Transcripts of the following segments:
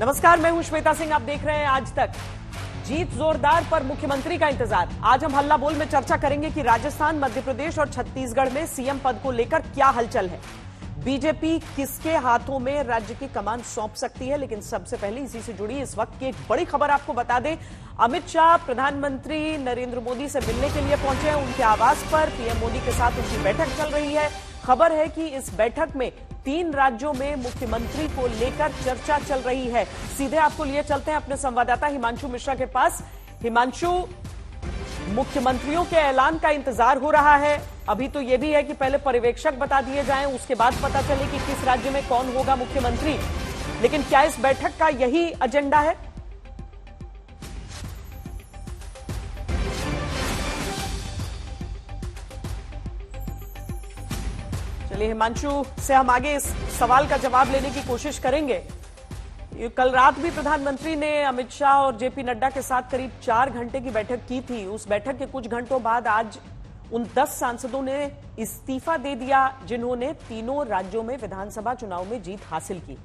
नमस्कार, मैं हूं श्वेता सिंह। आप देख रहे हैं आज तक। जीत जोरदार पर मुख्यमंत्री का इंतजार। आज हम हल्ला बोल में चर्चा करेंगे कि राजस्थान, मध्य प्रदेश और छत्तीसगढ़ में सीएम पद को लेकर क्या हलचल है। बीजेपी किसके हाथों में राज्य की कमान सौंप सकती है। लेकिन सबसे पहले इसी से जुड़ी इस वक्त की एक बड़ी खबर आपको बता दें। अमित शाह प्रधानमंत्री नरेंद्र मोदी से मिलने के लिए पहुंचे हैं। उनके आवास पर पीएम मोदी के साथ उनकी बैठक चल रही है। खबर है कि इस बैठक में 3 राज्यों में मुख्यमंत्री को लेकर चर्चा चल रही है। सीधे आपको लिए चलते हैं अपने संवाददाता हिमांशु मिश्रा के पास। हिमांशु, मुख्यमंत्रियों के ऐलान का इंतजार हो रहा है। अभी तो यह भी है कि पहले पर्यवेक्षक बता दिए जाएं, उसके बाद पता चले कि किस राज्य में कौन होगा मुख्यमंत्री। लेकिन क्या इस बैठक का यही एजेंडा है? चलिए हिमांशु से हम आगे इस सवाल का जवाब लेने की कोशिश करेंगे। कल रात भी प्रधानमंत्री ने अमित शाह और जेपी नड्डा के साथ करीब 4 घंटे की बैठक की थी। उस बैठक के कुछ घंटों बाद आज उन 10 सांसदों ने इस्तीफा दे दिया जिन्होंने तीनों राज्यों में विधानसभा चुनाव में जीत हासिल की।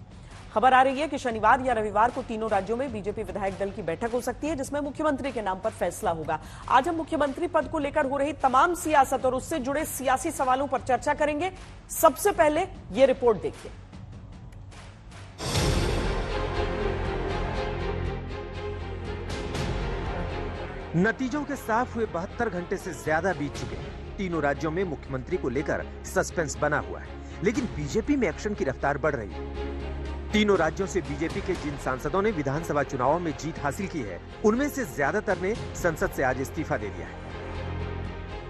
खबर आ रही है कि शनिवार या रविवार को तीनों राज्यों में बीजेपी विधायक दल की बैठक हो सकती है, जिसमें मुख्यमंत्री के नाम पर फैसला होगा। आज हम मुख्यमंत्री पद को लेकर हो रही तमाम सियासत और उससे जुड़े सियासी सवालों पर चर्चा करेंगे। सबसे पहले ये रिपोर्ट देखिए। नतीजों के साफ हुए 72 घंटे से ज्यादा बीत चुके हैं। तीनों राज्यों में मुख्यमंत्री को लेकर सस्पेंस बना हुआ है, लेकिन बीजेपी में एक्शन की रफ्तार बढ़ रही है। तीनों राज्यों से बीजेपी के जिन सांसदों ने विधानसभा चुनावों में जीत हासिल की है, उनमें से ज्यादातर ने संसद से आज इस्तीफा दे दिया है।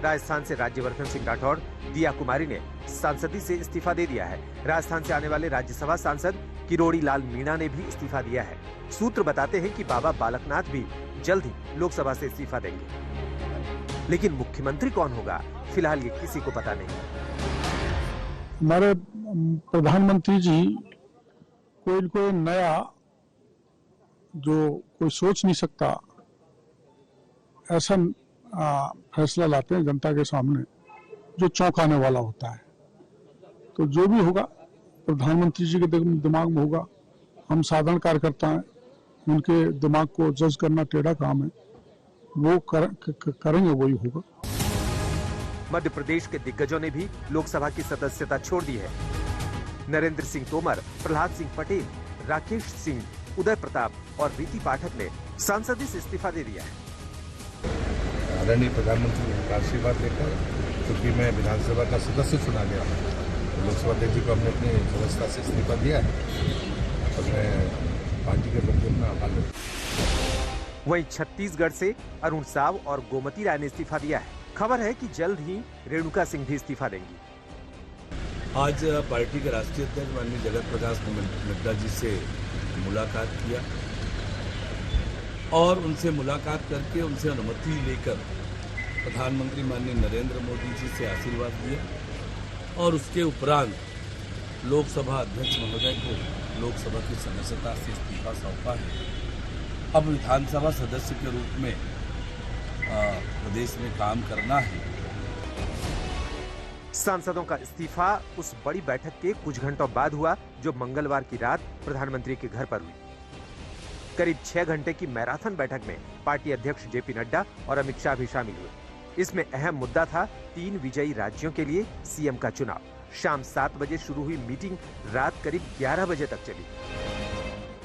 राजस्थान से राज्यवर्धन सिंह राठौड़, दिया कुमारी ने सांसदी से इस्तीफा दे दिया है। राजस्थान से आने वाले राज्यसभा सांसद किरोड़ी लाल मीणा ने भी इस्तीफा दिया है। सूत्र बताते हैं कि बाबा बालकनाथ भी जल्द ही लोकसभा से इस्तीफा देंगे। लेकिन मुख्यमंत्री कौन होगा, फिलहाल ये किसी को पता नहीं। हमारे प्रधानमंत्री जी कोई नया जो कोई सोच नहीं सकता ऐसा फैसला लाते हैं जनता के सामने, जो चौंकाने वाला होता है। तो जो भी होगा प्रधानमंत्री जी के दिमाग में होगा। हम साधारण कार्यकर्ता हैं, उनके दिमाग को जज करना टेढ़ा काम है। वो करेंगे, वही होगा। मध्य प्रदेश के दिग्गजों ने भी लोकसभा की सदस्यता छोड़ दी है। नरेंद्र सिंह तोमर, प्रहलाद सिंह पटेल, राकेश सिंह, उदय प्रताप और रीति पाठक ने सांसदी से इस्तीफा दे दिया है। आदरणीय प्रधानमंत्री का आशीर्वाद लेकर, क्योंकि मैं विधानसभा का सदस्य चुना गया हूँ, लोकसभा अध्यक्ष को हमने अपनी सदस्यता से इस्तीफा दिया है और मैं पार्टी के प्रति अपना आभार व्यक्त। वहीं छत्तीसगढ़ से अरुण साव और गोमती राय ने इस्तीफा दिया है। खबर है कि जल्द ही रेणुका सिंह भी इस्तीफा देंगी। आज पार्टी के राष्ट्रीय अध्यक्ष माननीय जगत प्रकाश नड्डा जी से मुलाकात किया और उनसे मुलाकात करके उनसे अनुमति लेकर प्रधानमंत्री माननीय नरेंद्र मोदी जी से आशीर्वाद लिया और उसके उपरांत लोकसभा अध्यक्ष महोदय को लोकसभा की सदस्यता से इस्तीफा सौंपा है। अब विधानसभा सदस्य के रूप में प्रदेश में काम करना है। सांसदों का इस्तीफा उस बड़ी बैठक के कुछ घंटों बाद हुआ जो मंगलवार की रात प्रधानमंत्री के घर पर हुई। करीब 6 घंटे की मैराथन बैठक में पार्टी अध्यक्ष जेपी नड्डा और अमित शाह भी शामिल हुए। इसमें अहम मुद्दा था 3 विजयी राज्यों के लिए सीएम का चुनाव। शाम 7 बजे शुरू हुई मीटिंग रात करीब 11 बजे तक चली।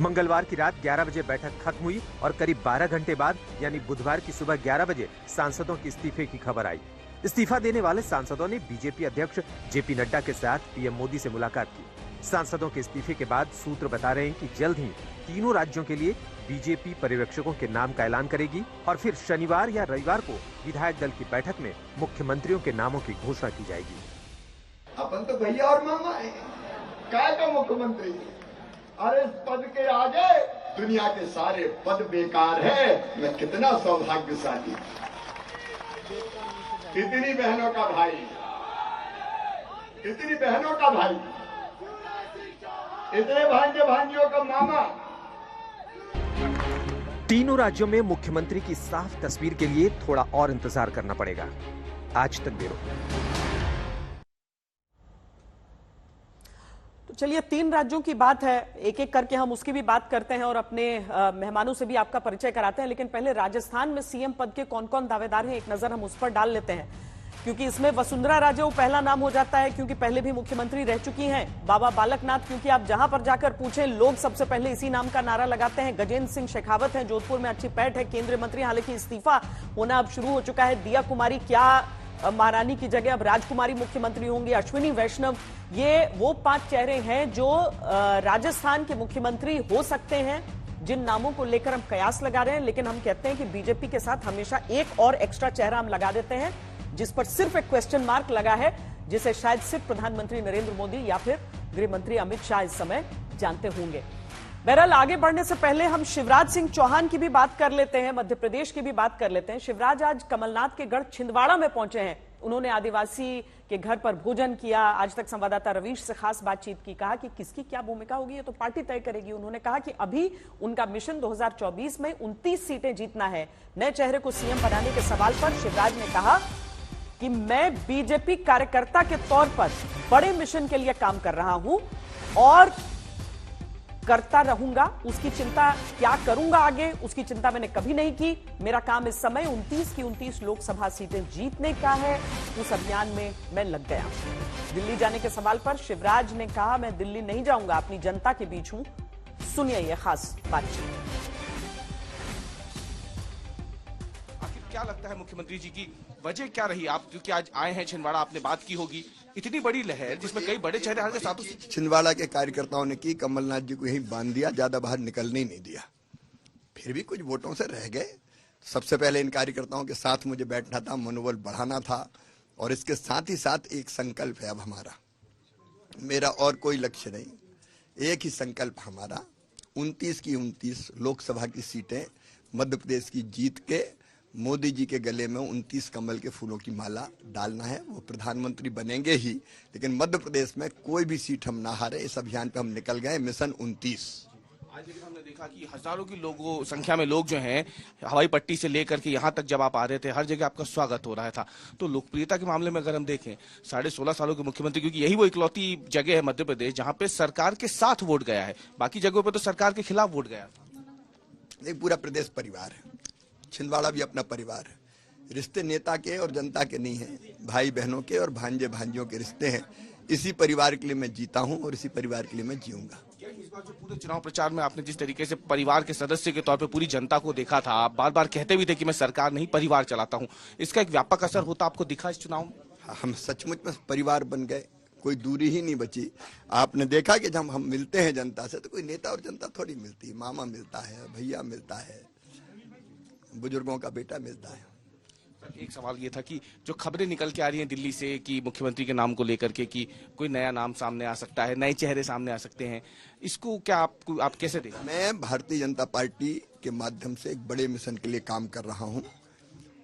मंगलवार की रात 11 बजे बैठक खत्म हुई और करीब 12 घंटे बाद यानी बुधवार की सुबह 11 बजे सांसदों के इस्तीफे की खबर आई। इस्तीफा देने वाले सांसदों ने बीजेपी अध्यक्ष जेपी नड्डा के साथ पीएम मोदी से मुलाकात की। सांसदों के इस्तीफे के बाद सूत्र बता रहे हैं कि जल्द ही तीनों राज्यों के लिए बीजेपी पर्यवेक्षकों के नाम का ऐलान करेगी और फिर शनिवार या रविवार को विधायक दल की बैठक में मुख्यमंत्रियों के नामों की घोषणा की जाएगी। अपन तो भैया और मामा है, काय का मुख्यमंत्री। अरे इस पद के आगे दुनिया के सारे पद बेकार है। मैं कितना सौभाग्यशाली, इतनी बहनों का भाई, इतनी बहनों का भाई, इतने भांजे भांजियों का मामा। तीनों राज्यों में मुख्यमंत्री की साफ तस्वीर के लिए थोड़ा और इंतजार करना पड़ेगा। आज तक ब्यूरो। चलिए 3 राज्यों की बात है, एक एक करके हम उसकी भी बात करते हैं और अपने मेहमानों से भी आपका परिचय कराते हैं। लेकिन पहले राजस्थान में सीएम पद के कौन कौन दावेदार हैं, एक नजर हम उस पर डाल लेते हैं, क्योंकि इसमें वसुंधरा राजे पहला नाम हो जाता है, क्योंकि पहले भी मुख्यमंत्री रह चुकी हैं। बाबा बालकनाथ, क्योंकि आप जहां पर जाकर पूछें लोग सबसे पहले इसी नाम का नारा लगाते हैं। गजेंद्र सिंह शेखावत है, जोधपुर में अच्छी पैठ है, केंद्रीय मंत्री, हालांकि इस्तीफा होना अब शुरू हो चुका है। दिया कुमारी, क्या महारानी की जगह अब राजकुमारी मुख्यमंत्री होंगी। अश्विनी वैष्णव, ये वो 5 चेहरे हैं जो राजस्थान के मुख्यमंत्री हो सकते हैं, जिन नामों को लेकर हम कयास लगा रहे हैं। लेकिन हम कहते हैं कि बीजेपी के साथ हमेशा एक और एक्स्ट्रा चेहरा हम लगा देते हैं, जिस पर सिर्फ एक क्वेश्चन मार्क लगा है, जिसे शायद सिर्फ प्रधानमंत्री नरेंद्र मोदी या फिर गृह मंत्री अमित शाह इस समय जानते होंगे। बहरहाल आगे बढ़ने से पहले हम शिवराज सिंह चौहान की भी बात कर लेते हैं, मध्य प्रदेश की भी बात कर लेते हैं। शिवराज आज कमलनाथ के गढ़ छिंदवाड़ा में पहुंचे हैं। उन्होंने आदिवासी के घर पर भोजन किया। आज तक संवाददाता रवीश से खास बातचीत की, कहा कि किसकी क्या भूमिका होगी ये तो पार्टी तय करेगी। उन्होंने कहा कि अभी उनका मिशन 2024 में 29 सीटें जीतना है। नए चेहरे को सीएम बनाने के सवाल पर शिवराज ने कहा कि मैं बीजेपी कार्यकर्ता के तौर पर बड़े मिशन के लिए काम कर रहा हूं और करता रहूंगा। उसकी चिंता क्या करूंगा आगे, उसकी चिंता मैंने कभी नहीं की। मेरा काम इस समय 29 की 29 लोकसभा सीटें जीतने का है। उस अभियान में मैं लग गया। दिल्ली जाने के सवाल पर शिवराज ने कहा, मैं दिल्ली नहीं जाऊंगा, अपनी जनता के बीच हूं। सुनिए यह खास बातचीत। आखिर क्या लगता है मुख्यमंत्री जी की वजह क्या रही? आप क्योंकि आज आए हैं छिंदवाड़ा, आपने बात की होगी, इतनी बड़ी लहर जिसमें कई बड़े चेहरे हर साथों से छिंदवाड़ा के कार्यकर्ताओं ने की, कमलनाथ जी को यहीं बांध दिया, ज्यादा बाहर निकलने ही नहीं दिया। फिर भी कुछ वोटों से रह गए। सबसे पहले इन कार्यकर्ताओं के साथ मुझे बैठना था, मनोबल बढ़ाना था, और इसके साथ ही साथ एक संकल्प है अब हमारा, मेरा और कोई लक्ष्य नहीं, एक ही संकल्प हमारा, 29 की 29 लोकसभा की सीटें मध्य प्रदेश की जीत के मोदी जी के गले में 29 कमल के फूलों की माला डालना है। वो प्रधानमंत्री बनेंगे ही, लेकिन मध्य प्रदेश में कोई भी सीट हम ना हारे। इस अभियान पे हम निकल गए, मिशन 29। आज लेकिन हमने देखा कि हजारों की लोगों संख्या में लोग जो हैं हवाई पट्टी से लेकर के यहाँ तक जब आप आ रहे थे, हर जगह आपका स्वागत हो रहा था। तो लोकप्रियता के मामले में अगर हम देखें, 16.5 सालों के मुख्यमंत्री, क्योंकि यही वो इकलौती जगह है मध्य प्रदेश जहाँ पे सरकार के साथ वोट गया है, बाकी जगहों पर तो सरकार के खिलाफ वोट गया। एक पूरा प्रदेश परिवार है, छिंदवाड़ा भी अपना परिवार है। रिश्ते नेता के और जनता के नहीं हैं, भाई बहनों के और भांजे भांजियों के रिश्ते हैं। इसी परिवार के लिए मैं जीता हूं और इसी परिवार के लिए मैं जीऊंगा। इस बार जो पूरे चुनाव प्रचार में आपने जिस तरीके से परिवार के सदस्य के तौर पे पूरी जनता को देखा था, आप बार बार कहते भी थे कि मैं सरकार नहीं परिवार चलाता हूं, इसका एक व्यापक असर होता आपको दिखा इस चुनाव में? हम सचमुच में परिवार बन गए, कोई दूरी ही नहीं बची। आपने देखा कि जब हम मिलते हैं जनता से तो कोई नेता और जनता थोड़ी मिलती है, मामा मिलता है, भैया मिलता है, बुजुर्गों का बेटा मिलता है। एक सवाल ये था कि जो खबरें निकल के आ रही हैं दिल्ली से कि मुख्यमंत्री के नाम को लेकर के कि कोई नया नाम सामने आ सकता है, नए चेहरे सामने आ सकते हैं, इसको क्या आप कैसे देखें? मैं भारतीय जनता पार्टी के माध्यम से एक बड़े मिशन के लिए काम कर रहा हूं।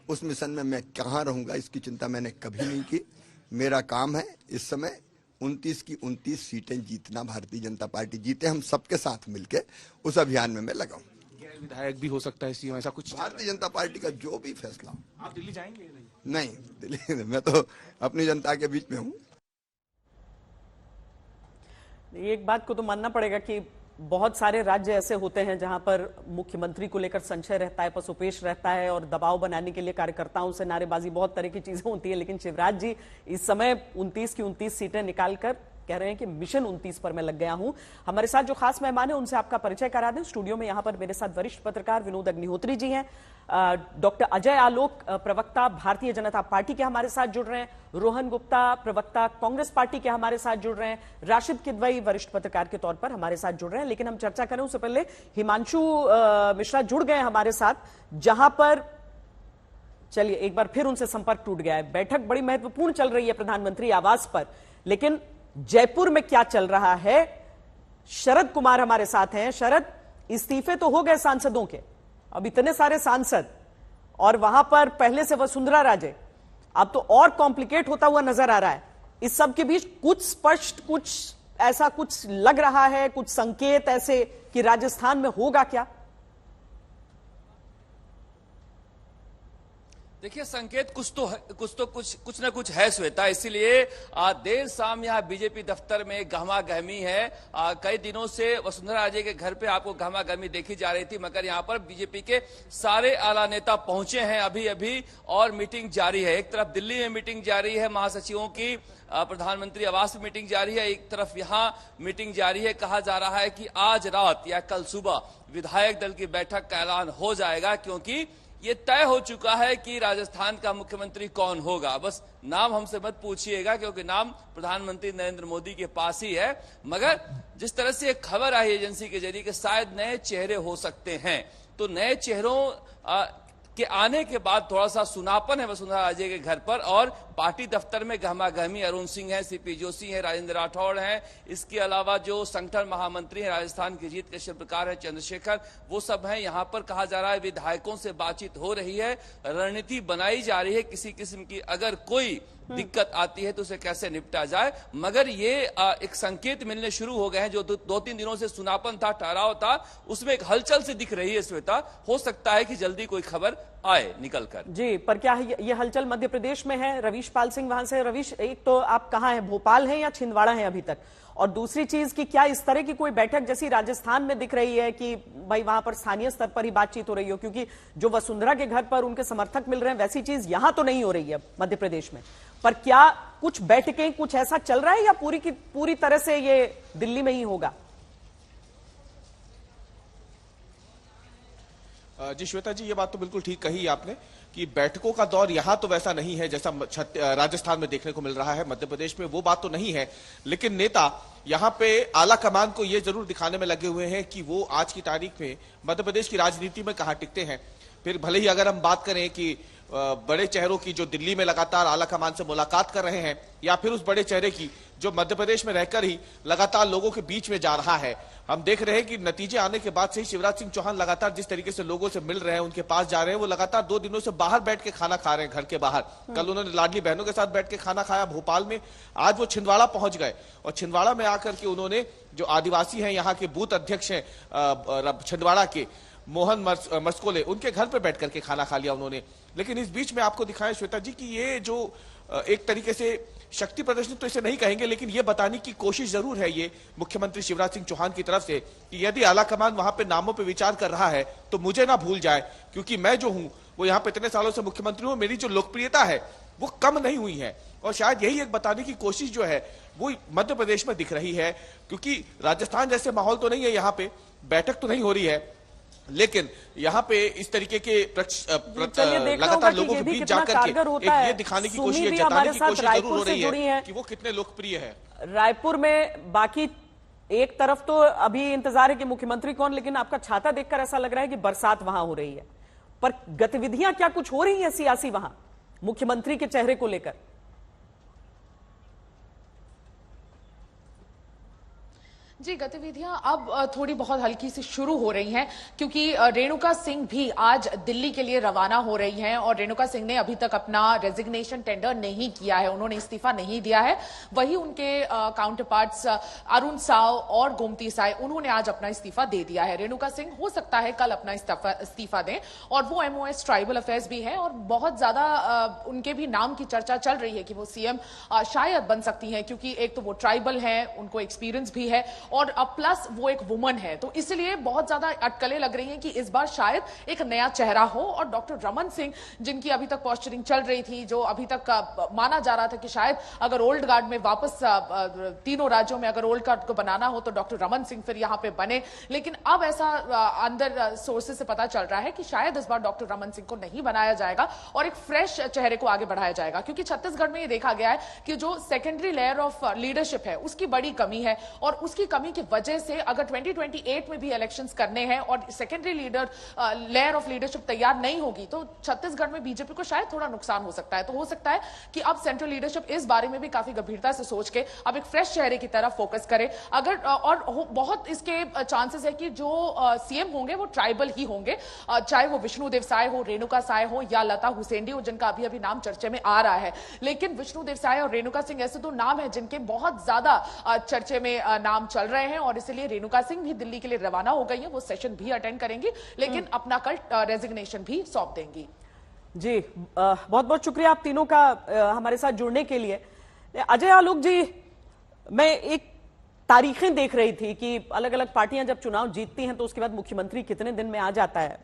उस मिशन में मैं कहां रहूंगा इसकी चिंता मैंने कभी नहीं की। मेरा काम है इस समय 29 की 29 सीटें जीतना, भारतीय जनता पार्टी जीते, हम सबके साथ मिलकर उस अभियान में मैं लगाऊं। विधायक भी हो सकता है सीएम, ऐसा कुछ? भारतीय जनता पार्टी का जो भी फैसला। आप दिल्ली जाएंगे? नहीं, दिल्ली मैं तो अपनी जनता के बीच में हूं। एक बात को तो मानना पड़ेगा कि बहुत सारे राज्य ऐसे होते हैं जहां पर मुख्यमंत्री को लेकर संशय रहता है, पसोपेश रहता है और दबाव बनाने के लिए कार्यकर्ताओं से नारेबाजी, बहुत तरह की चीजें होती है। लेकिन शिवराज जी इस समय 29 की 29 सीटें निकालकर कह रहे हैं कि मिशन 29 पर मैं लग गया हूं। हमारे साथ जो खास मेहमान है उनसे आपका परिचय करा दें। स्टूडियो में यहां पर मेरे साथ वरिष्ठ पत्रकार विनोद अग्निहोत्री जी हैं, डॉक्टर अजय आलोक प्रवक्ता भारतीय जनता पार्टी के हमारे साथ जुड़ रहे हैं, रोहन गुप्ता प्रवक्ता कांग्रेस पार्टी के हमारे साथ जुड़ रहे हैं, राशिद किदवई वरिष्ठ पत्रकार के तौर पर हमारे साथ जुड़ रहे हैं। लेकिन हम चर्चा करें उससे पहले हिमांशु मिश्रा जुड़ गए हमारे साथ, जहां पर चलिए एक बार फिर उनसे संपर्क टूट गया है। बैठक बड़ी महत्वपूर्ण चल रही है प्रधानमंत्री आवास पर, लेकिन जयपुर में क्या चल रहा है? शरद कुमार हमारे साथ हैं। शरद, इस्तीफे तो हो गए सांसदों के, अब इतने सारे सांसद और वहां पर पहले से वसुंधरा राजे, अब तो और कॉम्प्लिकेट होता हुआ नजर आ रहा है। इस सब के बीच कुछ स्पष्ट, कुछ ऐसा कुछ लग रहा है, कुछ संकेत ऐसे कि राजस्थान में होगा क्या? देखिए, संकेत कुछ ना कुछ है श्वेता, इसीलिए देर शाम यहाँ बीजेपी दफ्तर में गहमा गहमी है। कई दिनों से वसुंधरा राजे के घर पे आपको गहमा गहमी देखी जा रही थी, मगर यहाँ पर बीजेपी के सारे आला नेता पहुंचे हैं अभी और मीटिंग जारी है। एक तरफ दिल्ली में मीटिंग जारी है महासचिवों की, प्रधानमंत्री आवास में मीटिंग जारी है, एक तरफ यहाँ मीटिंग जारी है। कहा जा रहा है कि आज रात या कल सुबह विधायक दल की बैठक का ऐलान हो जाएगा, क्योंकि ये तय हो चुका है कि राजस्थान का मुख्यमंत्री कौन होगा। बस नाम हमसे मत पूछिएगा, क्योंकि नाम प्रधानमंत्री नरेंद्र मोदी के पास ही है। मगर जिस तरह से एक खबर आई एजेंसी के जरिए कि शायद नए चेहरे हो सकते हैं, तो नए चेहरों के आने के बाद थोड़ा सा सुनापन है वसुंधरा राजे के घर पर, और पार्टी दफ्तर में गहमा गहमी। अरुण सिंह है, सीपी जोशी है, राजेंद्र राठौड़ हैं, इसके अलावा जो संगठन महामंत्री हैं राजस्थान की जीत के शिल्पकार है चंद्रशेखर, वो सब हैं। यहाँ पर कहा जा रहा है विधायकों से बातचीत हो रही है, रणनीति बनाई जा रही है किसी किस्म की अगर कोई दिक्कत आती है तो उसे कैसे निपटा जाए। मगर ये एक संकेत मिलने शुरू हो गए हैं। जो 2-3 दिनों से सुनापन था, ठहराव था, उसमें एक हलचल से दिख रही है श्वेता। हो सकता है कि जल्दी कोई खबर आए निकल कर। जी, पर क्या ये हलचल मध्य प्रदेश में है? रवीश पाल सिंह वहां से। रवीश, एक तो आप कहाँ हैं, भोपाल हैं या छिंदवाड़ा हैं अभी तक? और दूसरी चीज कि क्या इस तरह की कोई बैठक जैसी राजस्थान में दिख रही है कि भाई वहां पर स्थानीय स्तर पर ही बातचीत हो रही हो? क्योंकि जो वसुंधरा के घर पर उनके समर्थक मिल रहे हैं, वैसी चीज यहां तो नहीं हो रही है मध्य प्रदेश में। पर क्या कुछ बैठकें, कुछ ऐसा चल रहा है या पूरी की पूरी तरह से ये दिल्ली में ही होगा? जी श्वेता जी, ये बात तो बिल्कुल ठीक कही आपने कि बैठकों का दौर यहां तो वैसा नहीं है जैसा राजस्थान में देखने को मिल रहा है। मध्य प्रदेश में वो बात तो नहीं है, लेकिन नेता यहां पे आला कमान को ये जरूर दिखाने में लगे हुए हैं कि वो आज की तारीख में मध्य प्रदेश की राजनीति में कहां टिकते हैं। फिर भले ही अगर हम बात करें कि बड़े चेहरों की जो दिल्ली में लगातार आला कमान से मुलाकात कर रहे हैं, या फिर उस बड़े चेहरे की जो मध्य प्रदेश में रहकर ही लगातार लोगों के बीच में जा रहा है। हम देख रहे हैं कि नतीजे आने के बाद से ही शिवराज सिंह चौहान लगातार जिस तरीके से लोगों से मिल रहे हैं, उनके पास जा रहे हैं, वो लगातार 2 दिनों से बाहर बैठ के खाना खा रहे हैं, घर के बाहर। कल उन्होंने लाडली बहनों के साथ बैठ के खाना खाया भोपाल में। आज वो छिंदवाड़ा पहुंच गए और छिंदवाड़ा में आकर के उन्होंने जो आदिवासी हैं, यहाँ के बूथ अध्यक्ष हैं छिंदवाड़ा के मोहन मस्कोले, उनके घर पे बैठ करके खाना खा लिया उन्होंने। लेकिन इस बीच में आपको दिखाएं श्वेता जी कि ये जो एक तरीके से शक्ति प्रदर्शन तो इसे नहीं कहेंगे, लेकिन ये बताने की कोशिश जरूर है ये मुख्यमंत्री शिवराज सिंह चौहान की तरफ से कि यदि आलाकमान वहां पे नामों पे विचार कर रहा है तो मुझे ना भूल जाए, क्योंकि मैं जो हूं वो यहाँ पे इतने सालों से मुख्यमंत्री हूं, मेरी जो लोकप्रियता है वो कम नहीं हुई है। और शायद यही एक बताने की कोशिश जो है वो मध्य प्रदेश में दिख रही है, क्योंकि राजस्थान जैसे माहौल तो नहीं है, यहाँ पे बैठक तो नहीं हो रही है, लेकिन यहाँ पे इस तरिके के लगातार लोगों के बीच जाकर के ये दिखाने की कोशिश, जताने की कोशिश जरूर हो रही है कि वो कितने लोकप्रिय है। रायपुर में बाकी एक तरफ तो अभी इंतजार है कि मुख्यमंत्री कौन, लेकिन आपका छाता देखकर ऐसा लग रहा है कि बरसात वहां हो रही है। पर गतिविधियां क्या कुछ हो रही है सियासी वहां मुख्यमंत्री के चेहरे को लेकर? जी, गतिविधियां अब थोड़ी बहुत हल्की सी शुरू हो रही हैं, क्योंकि रेणुका सिंह भी आज दिल्ली के लिए रवाना हो रही हैं और रेणुका सिंह ने अभी तक अपना रेजिग्नेशन टेंडर नहीं किया है, उन्होंने इस्तीफा नहीं दिया है। वही उनके काउंटर पार्ट्स अरुण साव और गोमती साय, उन्होंने आज अपना इस्तीफा दे दिया है। रेणुका सिंह हो सकता है कल अपना इस्तीफा दें, और वो MOS ट्राइबल अफेयर्स भी है और बहुत ज्यादा उनके भी नाम की चर्चा चल रही है कि वो CM शायद बन सकती हैं, क्योंकि एक तो वो ट्राइबल है, उनको एक्सपीरियंस भी है, और अब प्लस वो एक वुमन है, तो इसलिए बहुत ज्यादा अटकलें लग रही हैं कि इस बार शायद एक नया चेहरा हो। और डॉक्टर रमन सिंह, जिनकी अभी तक पोस्चरिंग चल रही थी, जो अभी तक माना जा रहा था कि शायद अगर ओल्ड गार्ड में वापस तीनों राज्यों में अगर ओल्ड गार्ड को बनाना हो तो डॉक्टर रमन सिंह फिर यहाँ पे बने, लेकिन अब ऐसा अंदर सोर्सेज से पता चल रहा है कि शायद इस बार डॉक्टर रमन सिंह को नहीं बनाया जाएगा और एक फ्रेश चेहरे को आगे बढ़ाया जाएगा, क्योंकि छत्तीसगढ़ में ये देखा गया है कि जो सेकेंडरी लेयर ऑफ लीडरशिप है उसकी बड़ी कमी है, और उसकी कमी की वजह से अगर 2028 में भी इलेक्शंस करने हैं और सेकेंडरी लेयर ऑफ लीडरशिप तैयार नहीं होगी तो छत्तीसगढ़ में बीजेपी को शायद थोड़ा नुकसान हो सकता है। तो हो सकता है कि अब सेंट्रल लीडरशिप इस बारे में भी काफी गंभीरता से सोच के अब एक फ्रेश चेहरे की तरफ फोकस करे। अगर बहुत इसके चांसेस है कि जो CM होंगे वो ट्राइबल ही होंगे, चाहे वो विष्णुदेव साय हो, रेणुका साय हो या लता हुसैंडी हो, जिनका अभी अभी नाम चर्चे में आ रहा है। लेकिन विष्णुदेव साय और रेणुका सिंह ऐसे दो नाम है जिनके बहुत ज्यादा चर्चे में नाम चल रहे हैं, और इसलिए रेणुका सिंह भी दिल्ली के लिए रवाना हो गई है। वो सेशन भी अटेंड करेंगी, लेकिन अपना कल रेजिग्नेशन भी सौंप देंगी। जी, बहुत बहुत शुक्रिया आप तीनों का हमारे साथ जुड़ने के लिए। अजय आलोक जी, मैं एक तारीखें देख रही थी कि अलग अलग पार्टियां जब चुनाव जीतती हैं तो उसके बाद मुख्यमंत्री कितने दिन में आ जाता है।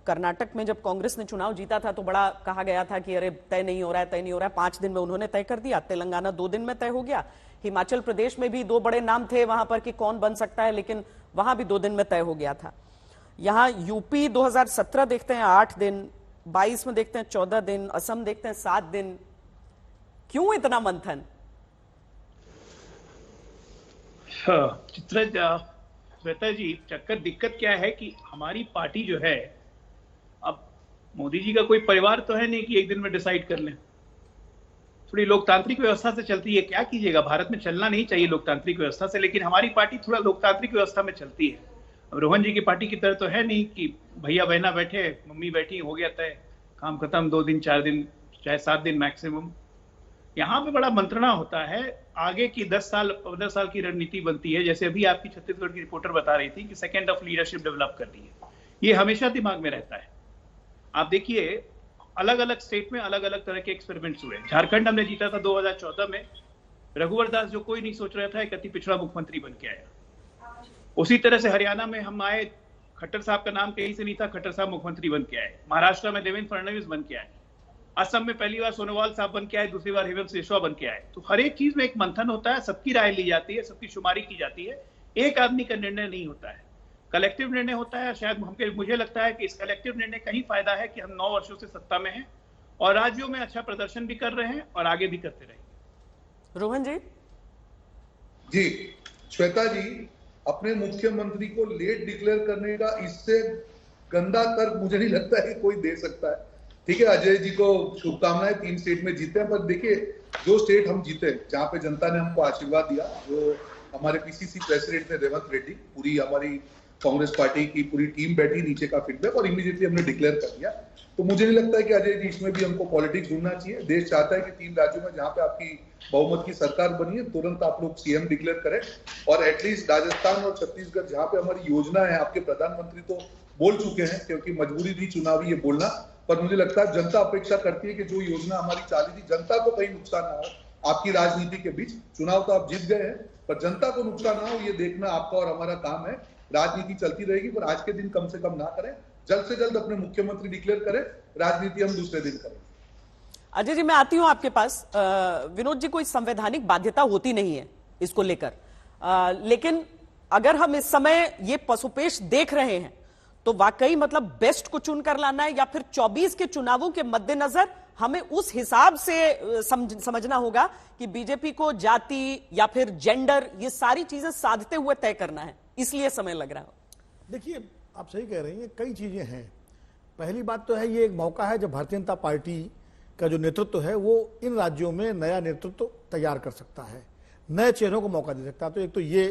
कर्नाटक में जब कांग्रेस ने चुनाव जीता था तो बड़ा कहा गया था कि अरे तय नहीं हो रहा है, तय नहीं हो रहा है। 5 दिन में उन्होंने तय कर दिया। तेलंगाना 2 दिन में तय हो गया। हिमाचल प्रदेश में भी 2 बड़े नाम थे वहां पर कि कौन बन सकता है, लेकिन वहां भी 2 दिन में तय हो गया था। यहां यूपी 2017 देखते हैं 8 दिन, 22 में देखते हैं 14 दिन, असम देखते हैं 7 दिन। क्यों इतना मंथन? श्वेता जी, चक्कर दिक्कत क्या है कि हमारी पार्टी जो है, अब मोदी जी का कोई परिवार तो है नहीं कि एक दिन में डिसाइड कर लें। थोड़ी लोकतांत्रिक व्यवस्था से चलती है। क्या कीजिएगा, भारत में चलना नहीं चाहिए लोकतांत्रिक व्यवस्था से, लेकिन हमारी पार्टी थोड़ा लोकतांत्रिक व्यवस्था में चलती है। अब रोहन जी की पार्टी की तरह तो है नहीं कि भैया बहना बैठे, मम्मी बैठी, हो गया तय, काम खत्म, 2 दिन 4 दिन, चाहे 7 दिन मैक्सिमम। यहाँ पे बड़ा मंत्रणा होता है। आगे की 10 साल 15 साल की रणनीति बनती है। जैसे अभी आपकी छत्तीसगढ़ की रिपोर्टर बता रही थी कि सेकेंड ऑफ लीडरशिप डेवलप करनी है। ये हमेशा दिमाग में रहता है। आप देखिए, अलग अलग स्टेट में अलग अलग तरह के एक्सपेरिमेंट्स हुए। झारखंड हमने जीता था 2014 में। रघुवर दास, जो कोई नहीं सोच रहा था, एक अति पिछड़ा मुख्यमंत्री बन के आया। उसी तरह से हरियाणा में हम आए, खट्टर साहब का नाम कहीं से नहीं था, खट्टर साहब मुख्यमंत्री बन के आए। महाराष्ट्र में देवेंद्र फडणवीस बन के आए। असम में पहली बार सोनोवाल साहब बन के आए, दूसरी बार हेमंत बिस्वा बन के आए। तो हर एक चीज में एक मंथन होता है, सबकी राय ली जाती है, सबकी शुमारी की जाती है। एक आदमी का निर्णय नहीं होता है, कलेक्टिव निर्णय होता है। शायद मुझे लगता है कि इस कलेक्टिव निर्णय का ही फायदा है कि हम 9 वर्षों से सत्ता में हैं और राज्यों में अच्छा प्रदर्शन भी कर रहे हैं और आगे भी करते रहेंगे। रोहन जी। जी, श्वेता जी, अपने मुख्यमंत्री को लेट डिक्लेयर करने का इससे गंदा तर्क मुझे नहीं लगता है कि कोई दे सकता है। ठीक है, अजय जी को शुभकामनाएं, 3 स्टेट में जीते हैं, पर देखिए जो स्टेट हम जीते, जहां पे जनता ने हमको आशीर्वाद दिया, जो हमारे पीसीसी प्रेसिडेंट थे रेवंत रेड्डी, पूरी हमारी कांग्रेस पार्टी की पूरी टीम बैठी, नीचे का फीडबैक और इमीडिएटली हमने डिक्लेयर कर दिया। तो मुझे नहीं लगता है कि अजय जी इसमें भी हमको पॉलिटिक्स ढूंढना चाहिए। देश चाहता है कि 3 राज्यों में जहां पे आपकी बहुमत की सरकार बनी है, तुरंत आप लोग सीएम डिक्लेयर करें। और एटलीस्ट राजस्थान और छत्तीसगढ़ जहां पे हमारी योजना है, आपके प्रधानमंत्री तो बोल चुके हैं, क्योंकि मजबूरी थी चुनावी ये बोलना, पर मुझे लगता है जनता अपेक्षा करती है कि जो योजना हमारी चाली थी, जनता को कहीं नुकसान ना हो। आपकी राजनीति के बीच चुनाव तो आप जीत गए हैं, पर जनता को नुकसान ना हो, ये देखना आपका और हमारा काम है। राजनीति चलती रहेगी, पर आज के दिन कम से कम ना करें। जल्द से जल्द अपने मुख्यमंत्री डिक्लेयर करें, राजनीति हम दूसरे दिन करें। अजय जी, मैं आती हूं आपके पास। विनोद जी, कोई संवैधानिक बाध्यता होती नहीं है इसको लेकर, लेकिन अगर हम इस समय ये पशुपेश देख रहे हैं तो वाकई मतलब बेस्ट को चुनकर लाना है, या फिर 24 के चुनावों के मद्देनजर हमें उस हिसाब से समझना होगा कि बीजेपी को जाति या फिर जेंडर, ये सारी चीजें साधते हुए तय करना है, इसलिए समय लग रहा हो? देखिए, आप सही कह रही हैं, कई चीजें हैं। पहली बात तो है, ये एक मौका है जब भारतीय जनता पार्टी का जो नेतृत्व है वो इन राज्यों में नया नेतृत्व तैयार कर सकता है, नए चेहरों को मौका दे सकता है। तो एक तो ये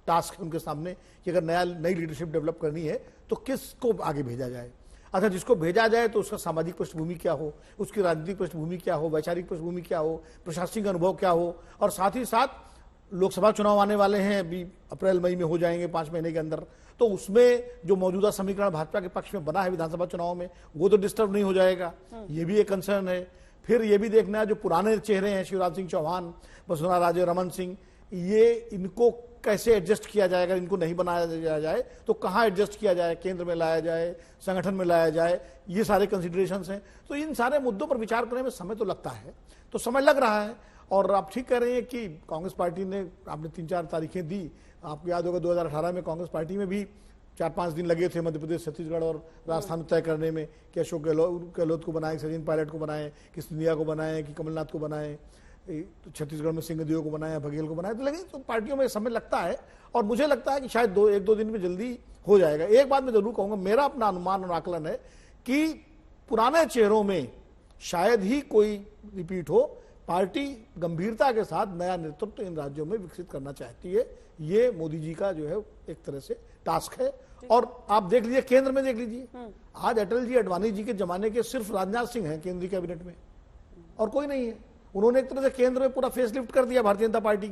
टास्क है उनके सामने कि अगर नई लीडरशिप डेवलप करनी है तो किसको आगे भेजा जाए। अच्छा, जिसको भेजा जाए तो उसका सामाजिक पृष्ठभूमि क्या हो, उसकी राजनीतिक पृष्ठभूमि क्या हो, वैचारिक पृष्ठभूमि क्या हो, प्रशासनिक अनुभव क्या हो, और साथ ही साथ लोकसभा चुनाव आने वाले हैं, अभी अप्रैल मई में हो जाएंगे 5 महीने के अंदर। तो उसमें जो मौजूदा समीकरण भाजपा के पक्ष में बना है विधानसभा चुनाव में, वो तो डिस्टर्ब नहीं हो जाएगा, ये भी एक कंसर्न है। फिर ये भी देखना है जो पुराने चेहरे हैं, शिवराज सिंह चौहान, वसुंधरा राजे, रमन सिंह, ये इनको कैसे एडजस्ट किया जाएगा। इनको नहीं बनाया जाए तो कहाँ एडजस्ट किया जाए, केंद्र में लाया जाए, संगठन में लाया जाए, ये सारे कंसिडरेशंस हैं। तो इन सारे मुद्दों पर विचार करने में समय तो लगता है, तो समय लग रहा है। और आप ठीक कह रहे हैं कि कांग्रेस पार्टी ने, आपने 3-4 तारीखें दी, आपको याद होगा 2018 में कांग्रेस पार्टी में भी 4-5 दिन लगे थे मध्य प्रदेश, छत्तीसगढ़ और राजस्थान तय करने में कि अशोक गहलोत को बनाए, सचिन पायलट को बनाए, कि सिंधिया को बनाए, कि कमलनाथ को बनाए, तो छत्तीसगढ़ में सिंहदेव को बनाया, बघेल को बनाया। तो लगे तो पार्टियों में समय लगता है, और मुझे लगता है कि शायद 1-2 दिन में जल्दी हो जाएगा। एक बात मैं जरूर कहूंगा, मेरा अपना अनुमान और आकलन है कि पुराने चेहरों में शायद ही कोई रिपीट हो। पार्टी गंभीरता के साथ नया नेतृत्व इन राज्यों में विकसित करना चाहती है। ये मोदी जी का जो है एक तरह से टास्क है। और आप देख लीजिए, केंद्र में देख लीजिए, आज अटल जी, अडवाणी जी के जमाने के सिर्फ राजनाथ सिंह हैं केंद्रीय कैबिनेट में, और कोई नहीं है। उन्होंने एक तरह से केंद्र में पूरा फेसलिफ्ट कर दिया भारतीय जनता पार्टी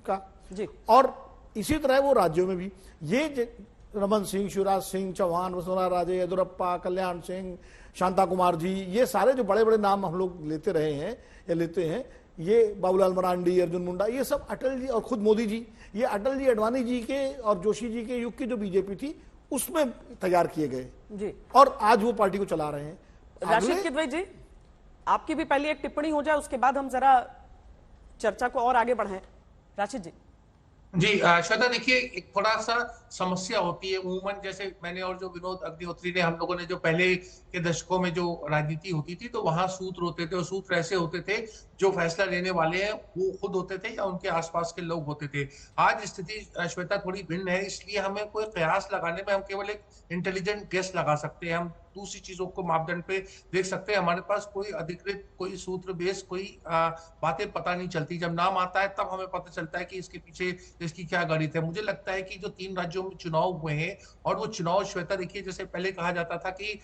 का जी। और इसी तरह वो राज्यों में भी, ये रमन सिंह, शिवराज सिंह चौहान, वसुंधरा राजे, येदुरप्पा, कल्याण सिंह, शांता कुमार जी, ये सारे जो बड़े बड़े नाम हम लोग लेते रहे हैं या लेते हैं, ये बाबूलाल मरांडी, अर्जुन मुंडा, ये सब अटल जी और खुद मोदी जी, ये अटल जी, अडवाणी जी के और जोशी जी के युग की जो बीजेपी थी उसमें तैयार किए गए जी, और आज वो पार्टी को चला रहे हैं। राशिद किदवई जी, आपकी भी पहली एक टिप्पणी हो जाए, उसके बाद हम जरा चर्चा को और आगे बढ़ाएं। राशिद जी। जी श्वेता, देखिए एक थोड़ा सा समस्या होती है उमूमन, जैसे मैंने और जो विनोद अग्निहोत्री ने, हम लोगों ने जो पहले के दशकों में जो राजनीति होती थी तो वहां सूत्र होते थे, और सूत्र ऐसे होते थे जो फैसला लेने वाले हैं वो खुद होते थे या उनके आसपास के लोग होते थे। आज स्थिति श्वेता थोड़ी भिन्न है, इसलिए हमें कोई कयास लगाने में हम केवल एक इंटेलिजेंट गेस लगा सकते हैं, हम दूसरी चीजों को मापदंड पे देख सकते हैं। हमारे पास कोई अधिकृत, कोई सूत्र बेस, कोई बातें पता नहीं चलती। जब नाम आता है तब हमें पता चलता है कि इसके पीछे इसकी क्या गणित है। मुझे लगता है कि जो 3 राज्यों में चुनाव हुए हैं, और वो चुनाव श्वेता देखिए, जैसे पहले कहा जाता था कि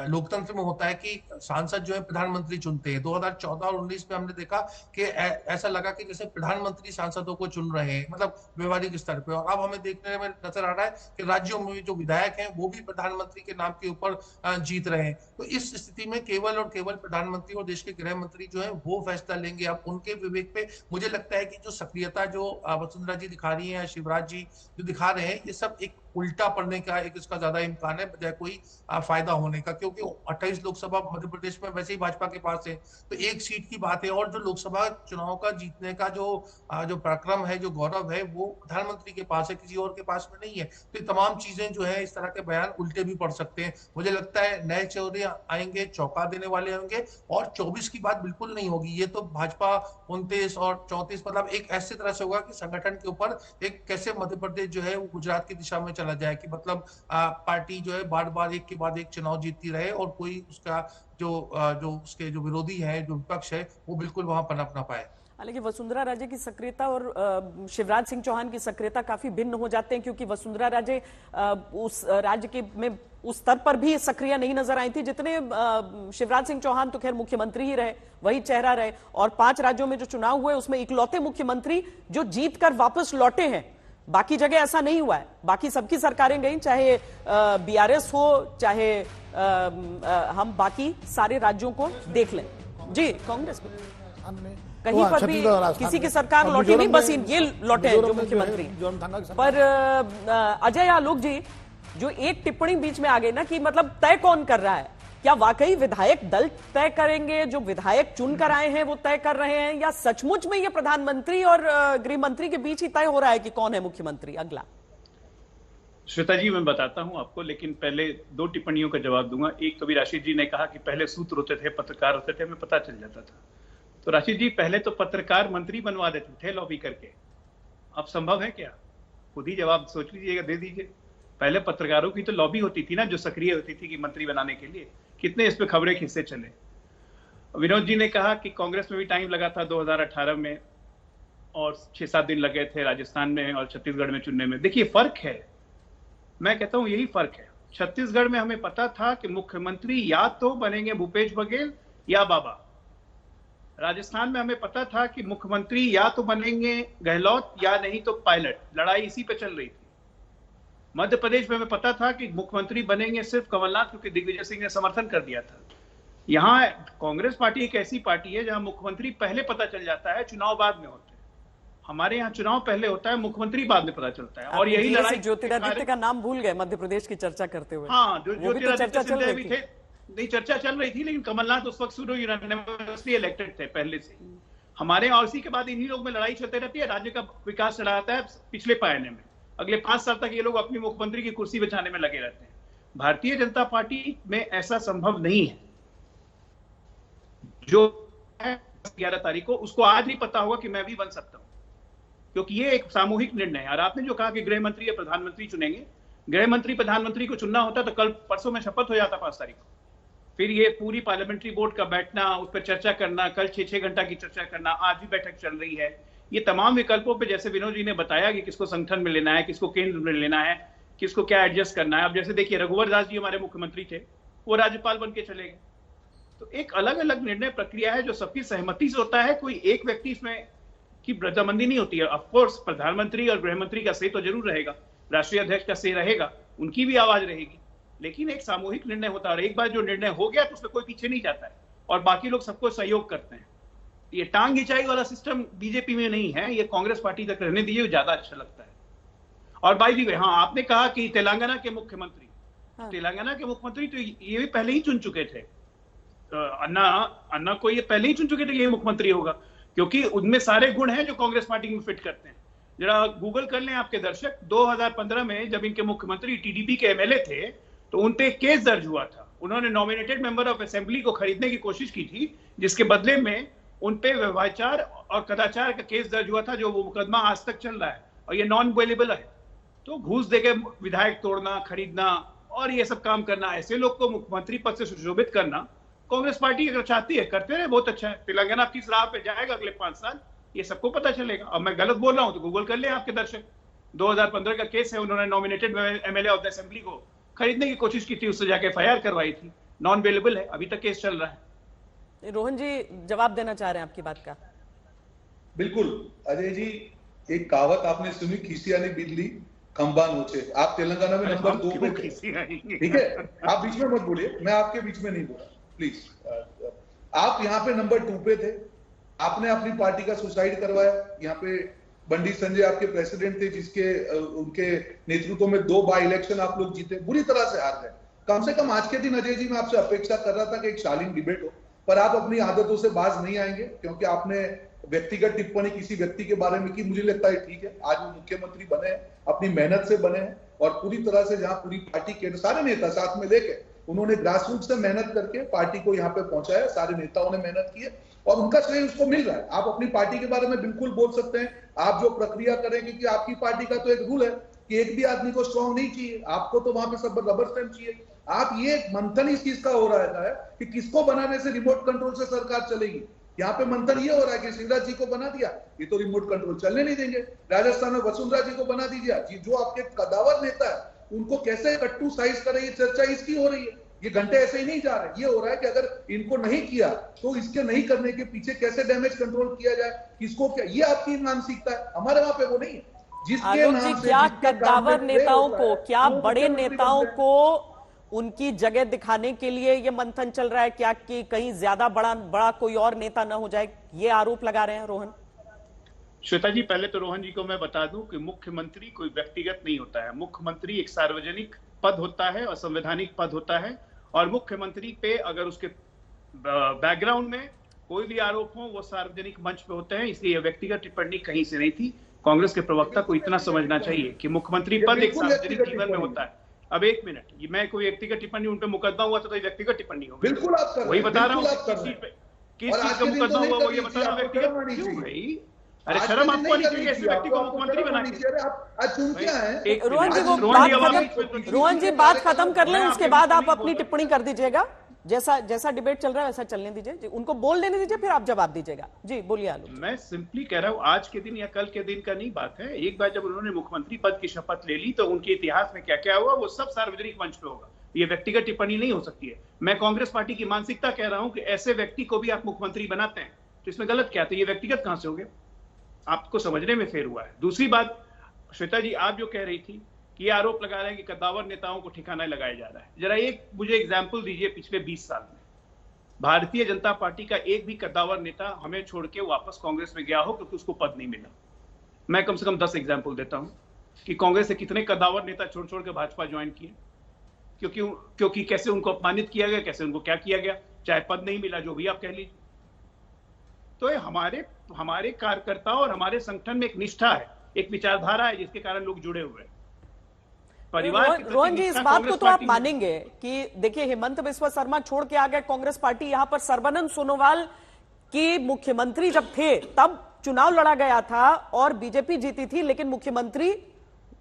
लोकतंत्र में होता है कि सांसद जो है प्रधानमंत्री चुनते हैं। 2014 और 19 में हमने देखा कि ऐसा लगा कि जैसे प्रधानमंत्री सांसदों को चुन रहे हैं, मतलब व्यवहारिक स्तर पे। और अब हमें देखने में नजर आ रहा है कि राज्यों में जो विधायक हैं वो भी प्रधानमंत्री के नाम के ऊपर जीत रहे हैं। तो इस स्थिति में केवल और केवल प्रधानमंत्री और देश के गृह मंत्री जो है वो फैसला लेंगे। अब उनके विवेक पे मुझे लगता है कि जो सक्रियता जो वसुंधरा जी दिखा रही है, शिवराज जी जो दिखा रहे हैं, ये सब एक उल्टा पड़ने का एक इसका ज्यादा इम्कान है बजाय कोई फायदा होने का, क्योंकि 28 लोकसभा मध्य प्रदेश में वैसे ही भाजपा के पास है, तो एक सीट की बात है। और जो लोकसभा चुनाव का जीतने का जो पराक्रम है, जो गौरव है, वो प्रधानमंत्री के पास है, किसी और के पास में नहीं है। तो ये तमाम चीजें जो है, इस तरह के बयान उल्टे भी पड़ सकते हैं। मुझे लगता है नए चेहरे आएंगे, चौंका देने वाले होंगे, और 24 की बात बिल्कुल नहीं होगी। ये तो भाजपा 29 और 34 मतलब एक ऐसे तरह से होगा कि संगठन के ऊपर एक कैसे मध्य प्रदेश जो है वो गुजरात की दिशा में चला जाए, कि मतलब पार्टी जो है बार बार एक के बाद एक चुनाव जीतती रहे, और कोई उसका जो उसके जो विरोधी है, जो विपक्ष है, वो बिल्कुल वहां पनप ना पाए। हालांकि वसुंधरा राजे की सक्रियता और शिवराज सिंह चौहान की सक्रियता काफी भिन्न हो जाते हैं, क्योंकि वसुंधरा राजे उस राज्य के में उस स्तर पर भी सक्रिय नहीं नजर आई थी जितने शिवराज सिंह चौहान तो खैर मुख्यमंत्री ही रहे, वही चेहरा रहे। और 5 राज्यों में जो चुनाव हुए उसमें इकलौते मुख्यमंत्री जो जीत कर वापस लौटे हैं, बाकी जगह ऐसा नहीं हुआ है। बाकी सबकी सरकारें गई, चाहे बीआरएस हो, चाहे हम बाकी सारे राज्यों को देख लें। जी, कांग्रेस कहीं पर भी किसी की सरकार लौटी नहीं, बस ये लौटे हैं जो मुख्यमंत्री। पर अजय आलोक जी, जो एक टिप्पणी बीच में आ गई ना कि मतलब तय कौन कर रहा है, क्या वाकई विधायक दल तय करेंगे, जो विधायक चुन कर आए हैं वो तय कर रहे हैं, या सचमुच में ये प्रधानमंत्री और गृह मंत्री के बीच ही तय हो रहा है कि कौन है मुख्यमंत्री अगला? श्वेता जी, मैं बताता हूं आपको, लेकिन पहले 2 टिप्पणियों का जवाब दूंगा। एक तो भी राशिद जी ने कहा कि पहले सूत्र होते थे, पत्रकार होते थे, हमें पता चल जाता था। तो राशिद जी, पहले तो पत्रकार मंत्री बनवा देते थे लॉबी करके, अब संभव है क्या? खुद ही जवाब सोच लीजिएगा, दे दीजिए। पहले पत्रकारों की तो लॉबी होती थी ना, जो सक्रिय होती थी कि मंत्री बनाने के लिए। कितने इस पे खबरें किससे चले। विनोद जी ने कहा कि कांग्रेस में भी टाइम लगा था 2018 में, और 6-7 दिन लगे थे राजस्थान में और छत्तीसगढ़ में चुनने में। देखिए फर्क है, मैं कहता हूं यही फर्क है। छत्तीसगढ़ में हमें पता था कि मुख्यमंत्री या तो बनेंगे भूपेश बघेल या बाबा। राजस्थान में हमें पता था कि मुख्यमंत्री या तो बनेंगे गहलोत या नहीं तो पायलट। लड़ाई इसी पे चल रही थी। मध्य प्रदेश में हमें पता था कि मुख्यमंत्री बनेंगे सिर्फ कमलनाथ, क्योंकि दिग्विजय सिंह ने समर्थन कर दिया था। यहाँ कांग्रेस पार्टी एक ऐसी पार्टी है जहां मुख्यमंत्री पहले पता चल जाता है, चुनाव बाद में होते हैं। हमारे यहाँ चुनाव पहले होता है, मुख्यमंत्री बाद में पता चलता है। और यही लड़ाई, ज्योतिरादित्य का नाम भूल गए मध्य प्रदेश की चर्चा करते हुए। हाँ, जो ज्योतिरादित्य सिंधिया भी थे, नहीं चर्चा चल रही थी, लेकिन कमलनाथ उस वक्त शुरू यूनानिमसली इलेक्टेड थे पहले से। हमारे यहाँ उसी के बाद इन्हीं लोग में लड़ाई चलती रहती है। राज्य का विकास चला जाता है पिछले पायने में। अगले 5 साल तक ये लोग अपनी मुख्यमंत्री की कुर्सी बचाने में लगे रहते हैं। भारतीय जनता पार्टी में ऐसा संभव नहीं है। जो 11 तारीख को, उसको आज नहीं पता होगा कि मैं भी बन सकता हूं, क्योंकि ये एक सामूहिक निर्णय है। और आपने जो कहा कि गृह मंत्री या प्रधानमंत्री चुनेंगे, गृह मंत्री प्रधानमंत्री को चुनना होता तो कल परसों में शपथ हो जाता 5 तारीख को। फिर ये पूरी पार्लियामेंट्री बोर्ड का बैठना, उस पर चर्चा करना, कल 6-6 घंटा की चर्चा करना, आज भी बैठक चल रही है। ये तमाम विकल्पों पे, जैसे विनोद जी ने बताया कि किसको संगठन में लेना है, किसको केंद्र में लेना है, किसको क्या एडजस्ट करना है। अब जैसे देखिए, रघुवर दास जी हमारे मुख्यमंत्री थे, वो राज्यपाल बन के चले गए। तो एक अलग अलग निर्णय प्रक्रिया है जो सबकी सहमति से होता है। कोई एक व्यक्ति इसमें की रजामंदी नहीं होती है। ऑफकोर्स प्रधानमंत्री और गृह मंत्री का सही तो जरूर रहेगा, राष्ट्रीय अध्यक्ष का से रहेगा, उनकी भी आवाज रहेगी, लेकिन एक सामूहिक निर्णय होता है और एक बार जो निर्णय हो गया तो उसमें कोई पीछे नहीं जाता है और बाकी लोग सबको सहयोग करते हैं। ये टांग खिंचाई वाला सिस्टम बीजेपी में नहीं है, ये कांग्रेस पार्टी तक रहने दीजिए, ज्यादा अच्छा लगता है। और बाय द वे, हाँ, आपने कहा कि तेलंगाना के मुख्यमंत्री, तेलंगाना के मुख्यमंत्री तो ये भी पहले ही चुन चुके थे। अन्ना को ये पहले ही चुन चुके थे कि ये मुख्यमंत्री होगा, क्योंकि उनमें सारे गुण हैं जो कांग्रेस पार्टी में फिट करते हैं। जरा गूगल कर लें आपके दर्शक, 2015 में जब इनके मुख्यमंत्री टीडीपी के एमएलए थे तो उन पे केस दर्ज हुआ था। उन्होंने नॉमिनेटेड मेंबर ऑफ असेंबली को खरीदने की कोशिश की थी, जिसके बदले में उन पे व्यभिचार और कदाचार का केस दर्ज हुआ था, जो वो मुकदमा आज तक चल रहा है और ये नॉन अवेलेबल है। तो घूस देके विधायक तोड़ना, खरीदना और ये सब काम करना, ऐसे लोग को मुख्यमंत्री पद से सुशोभित करना कांग्रेस पार्टी अगर चाहती है, करते रहे, बहुत अच्छा है। तेलंगाना किस राह पे जाएगा अगले 5 साल, ये सबको पता चलेगा। अब मैं गलत बोल रहा हूं तो गूगल कर ले आपके दर्शक। 2015 का केस है, उन्होंने nominated MLA of the assembly को खरीदने की कोशिश की थी, उससे जाके एफआईआर करवाई थी, नॉन अवेलेबल है, अभी तक केस चल रहा है। रोहन जी जवाब देना चाह रहे हैं आपकी बात का। बिल्कुल अजय जी, एक कहावत आपने सुनी, खीसिया ने बिजली खंबा नोचे। आप तेलंगाना में नंबर 2 पे थे, ठीक है, आप बीच में मत बोलिए, मैं आपके बीच में नहीं बोला प्लीज। आप यहाँ पे नंबर 2 पे थे, आपने अपनी पार्टी का सुसाइड करवाया। यहाँ पे बंडी संजय आपके प्रेसिडेंट थे, जिसके उनके नेतृत्व में 2 बाय इलेक्शन आप लोग जीते, बुरी तरह से हार गए। कम से कम आज के दिन अजय जी मैं आपसे अपेक्षा कर रहा था कि एक शालीन डिबेट हो, पर आप अपनी आदतों से बाज नहीं आएंगे, क्योंकि आपने व्यक्तिगत टिप्पणी किसी व्यक्ति के बारे में की। मुझे लगता है ठीक है, आज वो मुख्यमंत्री बने हैं, अपनी मेहनत से बने हैं और पूरी तरह से जहां पूरी पार्टी के सारे नेता साथ में लेके उन्होंने ग्रासरूट से मेहनत करके पार्टी को यहाँ पे पहुंचाया, सारे नेताओं ने मेहनत की है और उनका श्रेय उसको मिल रहा है। आप अपनी पार्टी के बारे में बिल्कुल बोल सकते हैं, आप जो प्रक्रिया करेंगे, कि आपकी पार्टी का तो एक रूल है कि एक भी आदमी को स्ट्रॉन्ग नहीं चाहिए, आपको तो वहां पे सब रबर स्टैंप चाहिए। आप ये मंथन इस चीज का हो रहा है कि किसको बनाने से रिमोट कंट्रोल से सरकार चलेगी। यहाँ पे मंथन ये हो रहा है कि शिवराज जी को बना दिया, ये तो रिमोट कंट्रोल चलने नहीं देंगे। राजस्थान में वसुंधरा जी को बना दीजिए, जो आपके कदावर नेता है उनको कैसे कट्टू साइज करे, ये चर्चा इसकी हो रही है। ये घंटे ऐसे ही नहीं जा रहे, ये हो रहा है कि अगर इनको नहीं किया तो इसके नहीं करने के पीछे कैसे डैमेज कंट्रोल किया जाए, किसको क्या, ये आपकी मानसिकता है। हमारे वहां पे वो नहीं है। जिसके नाम से क्या कद्दावर नेताओं को, क्या बड़े नेताओं को उनकी जगह दिखाने के लिए ये मंथन चल रहा है क्या, कि कहीं ज्यादा बड़ा कोई और नेता ना हो जाए, ये आरोप लगा रहे हैं रोहन? श्वेता जी, पहले तो रोहन जी को मैं बता दूं कि मुख्यमंत्री कोई व्यक्तिगत नहीं होता है। मुख्यमंत्री एक सार्वजनिक पद होता है और संवैधानिक पद होता है, और मुख्यमंत्री पे अगर उसके बैकग्राउंड में कोई भी आरोप हो वो सार्वजनिक मंच पे होते हैं, इसलिए यह व्यक्तिगत टिप्पणी कहीं से नहीं थी। कांग्रेस के प्रवक्ता को इतना समझना चाहिए कि मुख्यमंत्री पद एक सार्वजनिक जीवन में होता है। अब एक मिनट, मैं कोई व्यक्तिगत टिप्पणी, उन पे मुकदमा हुआ था तो व्यक्तिगत टिप्पणी होगी। बिल्कुल आप कर रहे हैं, वही बता रहा हूँ, किस चीज का मुकदमा हुआ वो ये बताना व्यक्तिगत क्यों भाई? अरे शर्म आपको नहीं चाहिए ऐसे व्यक्ति को मुख्यमंत्री बनाने की? रोहन जी बात खत्म कर लें, उसके बाद आप अपनी टिप्पणी कर दीजिएगा। जैसा डिबेट चल रहा है वैसा चलने दीजिए, उनको बोल देने दीजिए, फिर आप जवाब दीजिएगा। जी बोलिए आलोक। मैं सिंपली कह रहा हूँ, आज के दिन या कल के दिन का नहीं बात है। एक बार जब उन्होंने मुख्यमंत्री पद की शपथ ले ली तो उनके इतिहास में क्या क्या हुआ वो सब सार्वजनिक मंच पे होगा। ये व्यक्तिगत टिप्पणी नहीं हो सकती है। मैं कांग्रेस पार्टी की मानसिकता कह रहा हूँ कि ऐसे व्यक्ति को भी आप मुख्यमंत्री बनाते हैं तो इसमें गलत क्या? तो ये व्यक्तिगत कहां से हो गए? आपको समझने में फेर हुआ है। दूसरी बात, श्वेता जी, आप जो कह रही थी कि ये आरोप लगा रहे हैं कि कद्दावर नेताओं को ठिकाना लगाया जा रहा है, जरा एक मुझे एग्जाम्पल दीजिए पिछले 20 साल में भारतीय जनता पार्टी का एक भी कद्दावर नेता हमें छोड़ के वापस कांग्रेस में गया हो क्योंकि उसको पद नहीं मिला। मैं कम से कम 10 एग्जाम्पल देता हूं कि कांग्रेस से कितने कद्दावर नेता छोड़ छोड़ के भाजपा ज्वाइन किए, क्योंकि कैसे उनको अपमानित किया गया, कैसे उनको क्या किया गया, चाहे पद नहीं मिला, जो भी आप कह लीजिए। तो ये हमारे कार्यकर्ताओं और हमारे संगठन में एक निष्ठा है, एक विचारधारा है जिसके कारण लोग जुड़े हुए हैं। परिवार रोहन जी, इस बात को तो आप मानेंगे कि देखिए हेमंत बिस्वा शर्मा छोड़ के आ गए कांग्रेस पार्टी, यहां पर सर्बानंद सोनोवाल की मुख्यमंत्री जब थे तब चुनाव लड़ा गया था और बीजेपी जीती थी, लेकिन मुख्यमंत्री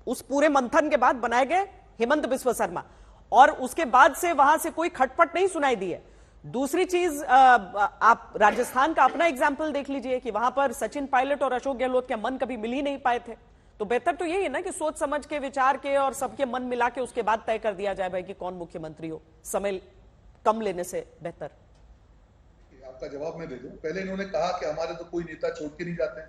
उस पूरे मंथन के बाद बनाए गए हेमंत बिस्वा शर्मा, और उसके बाद से वहां से कोई खटपट नहीं सुनाई दी है। दूसरी चीज, आप राजस्थान का अपना एग्जाम्पल देख लीजिए कि वहां पर सचिन पायलट और अशोक गहलोत के मन कभी मिल ही नहीं पाए थे। तो बेहतर तो यही है ना कि सोच समझ के, विचार के और सबके मन मिला के उसके बाद तय कर दिया जाए भाई कि कौन मुख्यमंत्री हो, समय कम लेने से बेहतर। आपका जवाब मैं दे दूं। पहले इन्होंने कहा कि हमारे तो कोई नेता छोड़ के नहीं जाते हैं,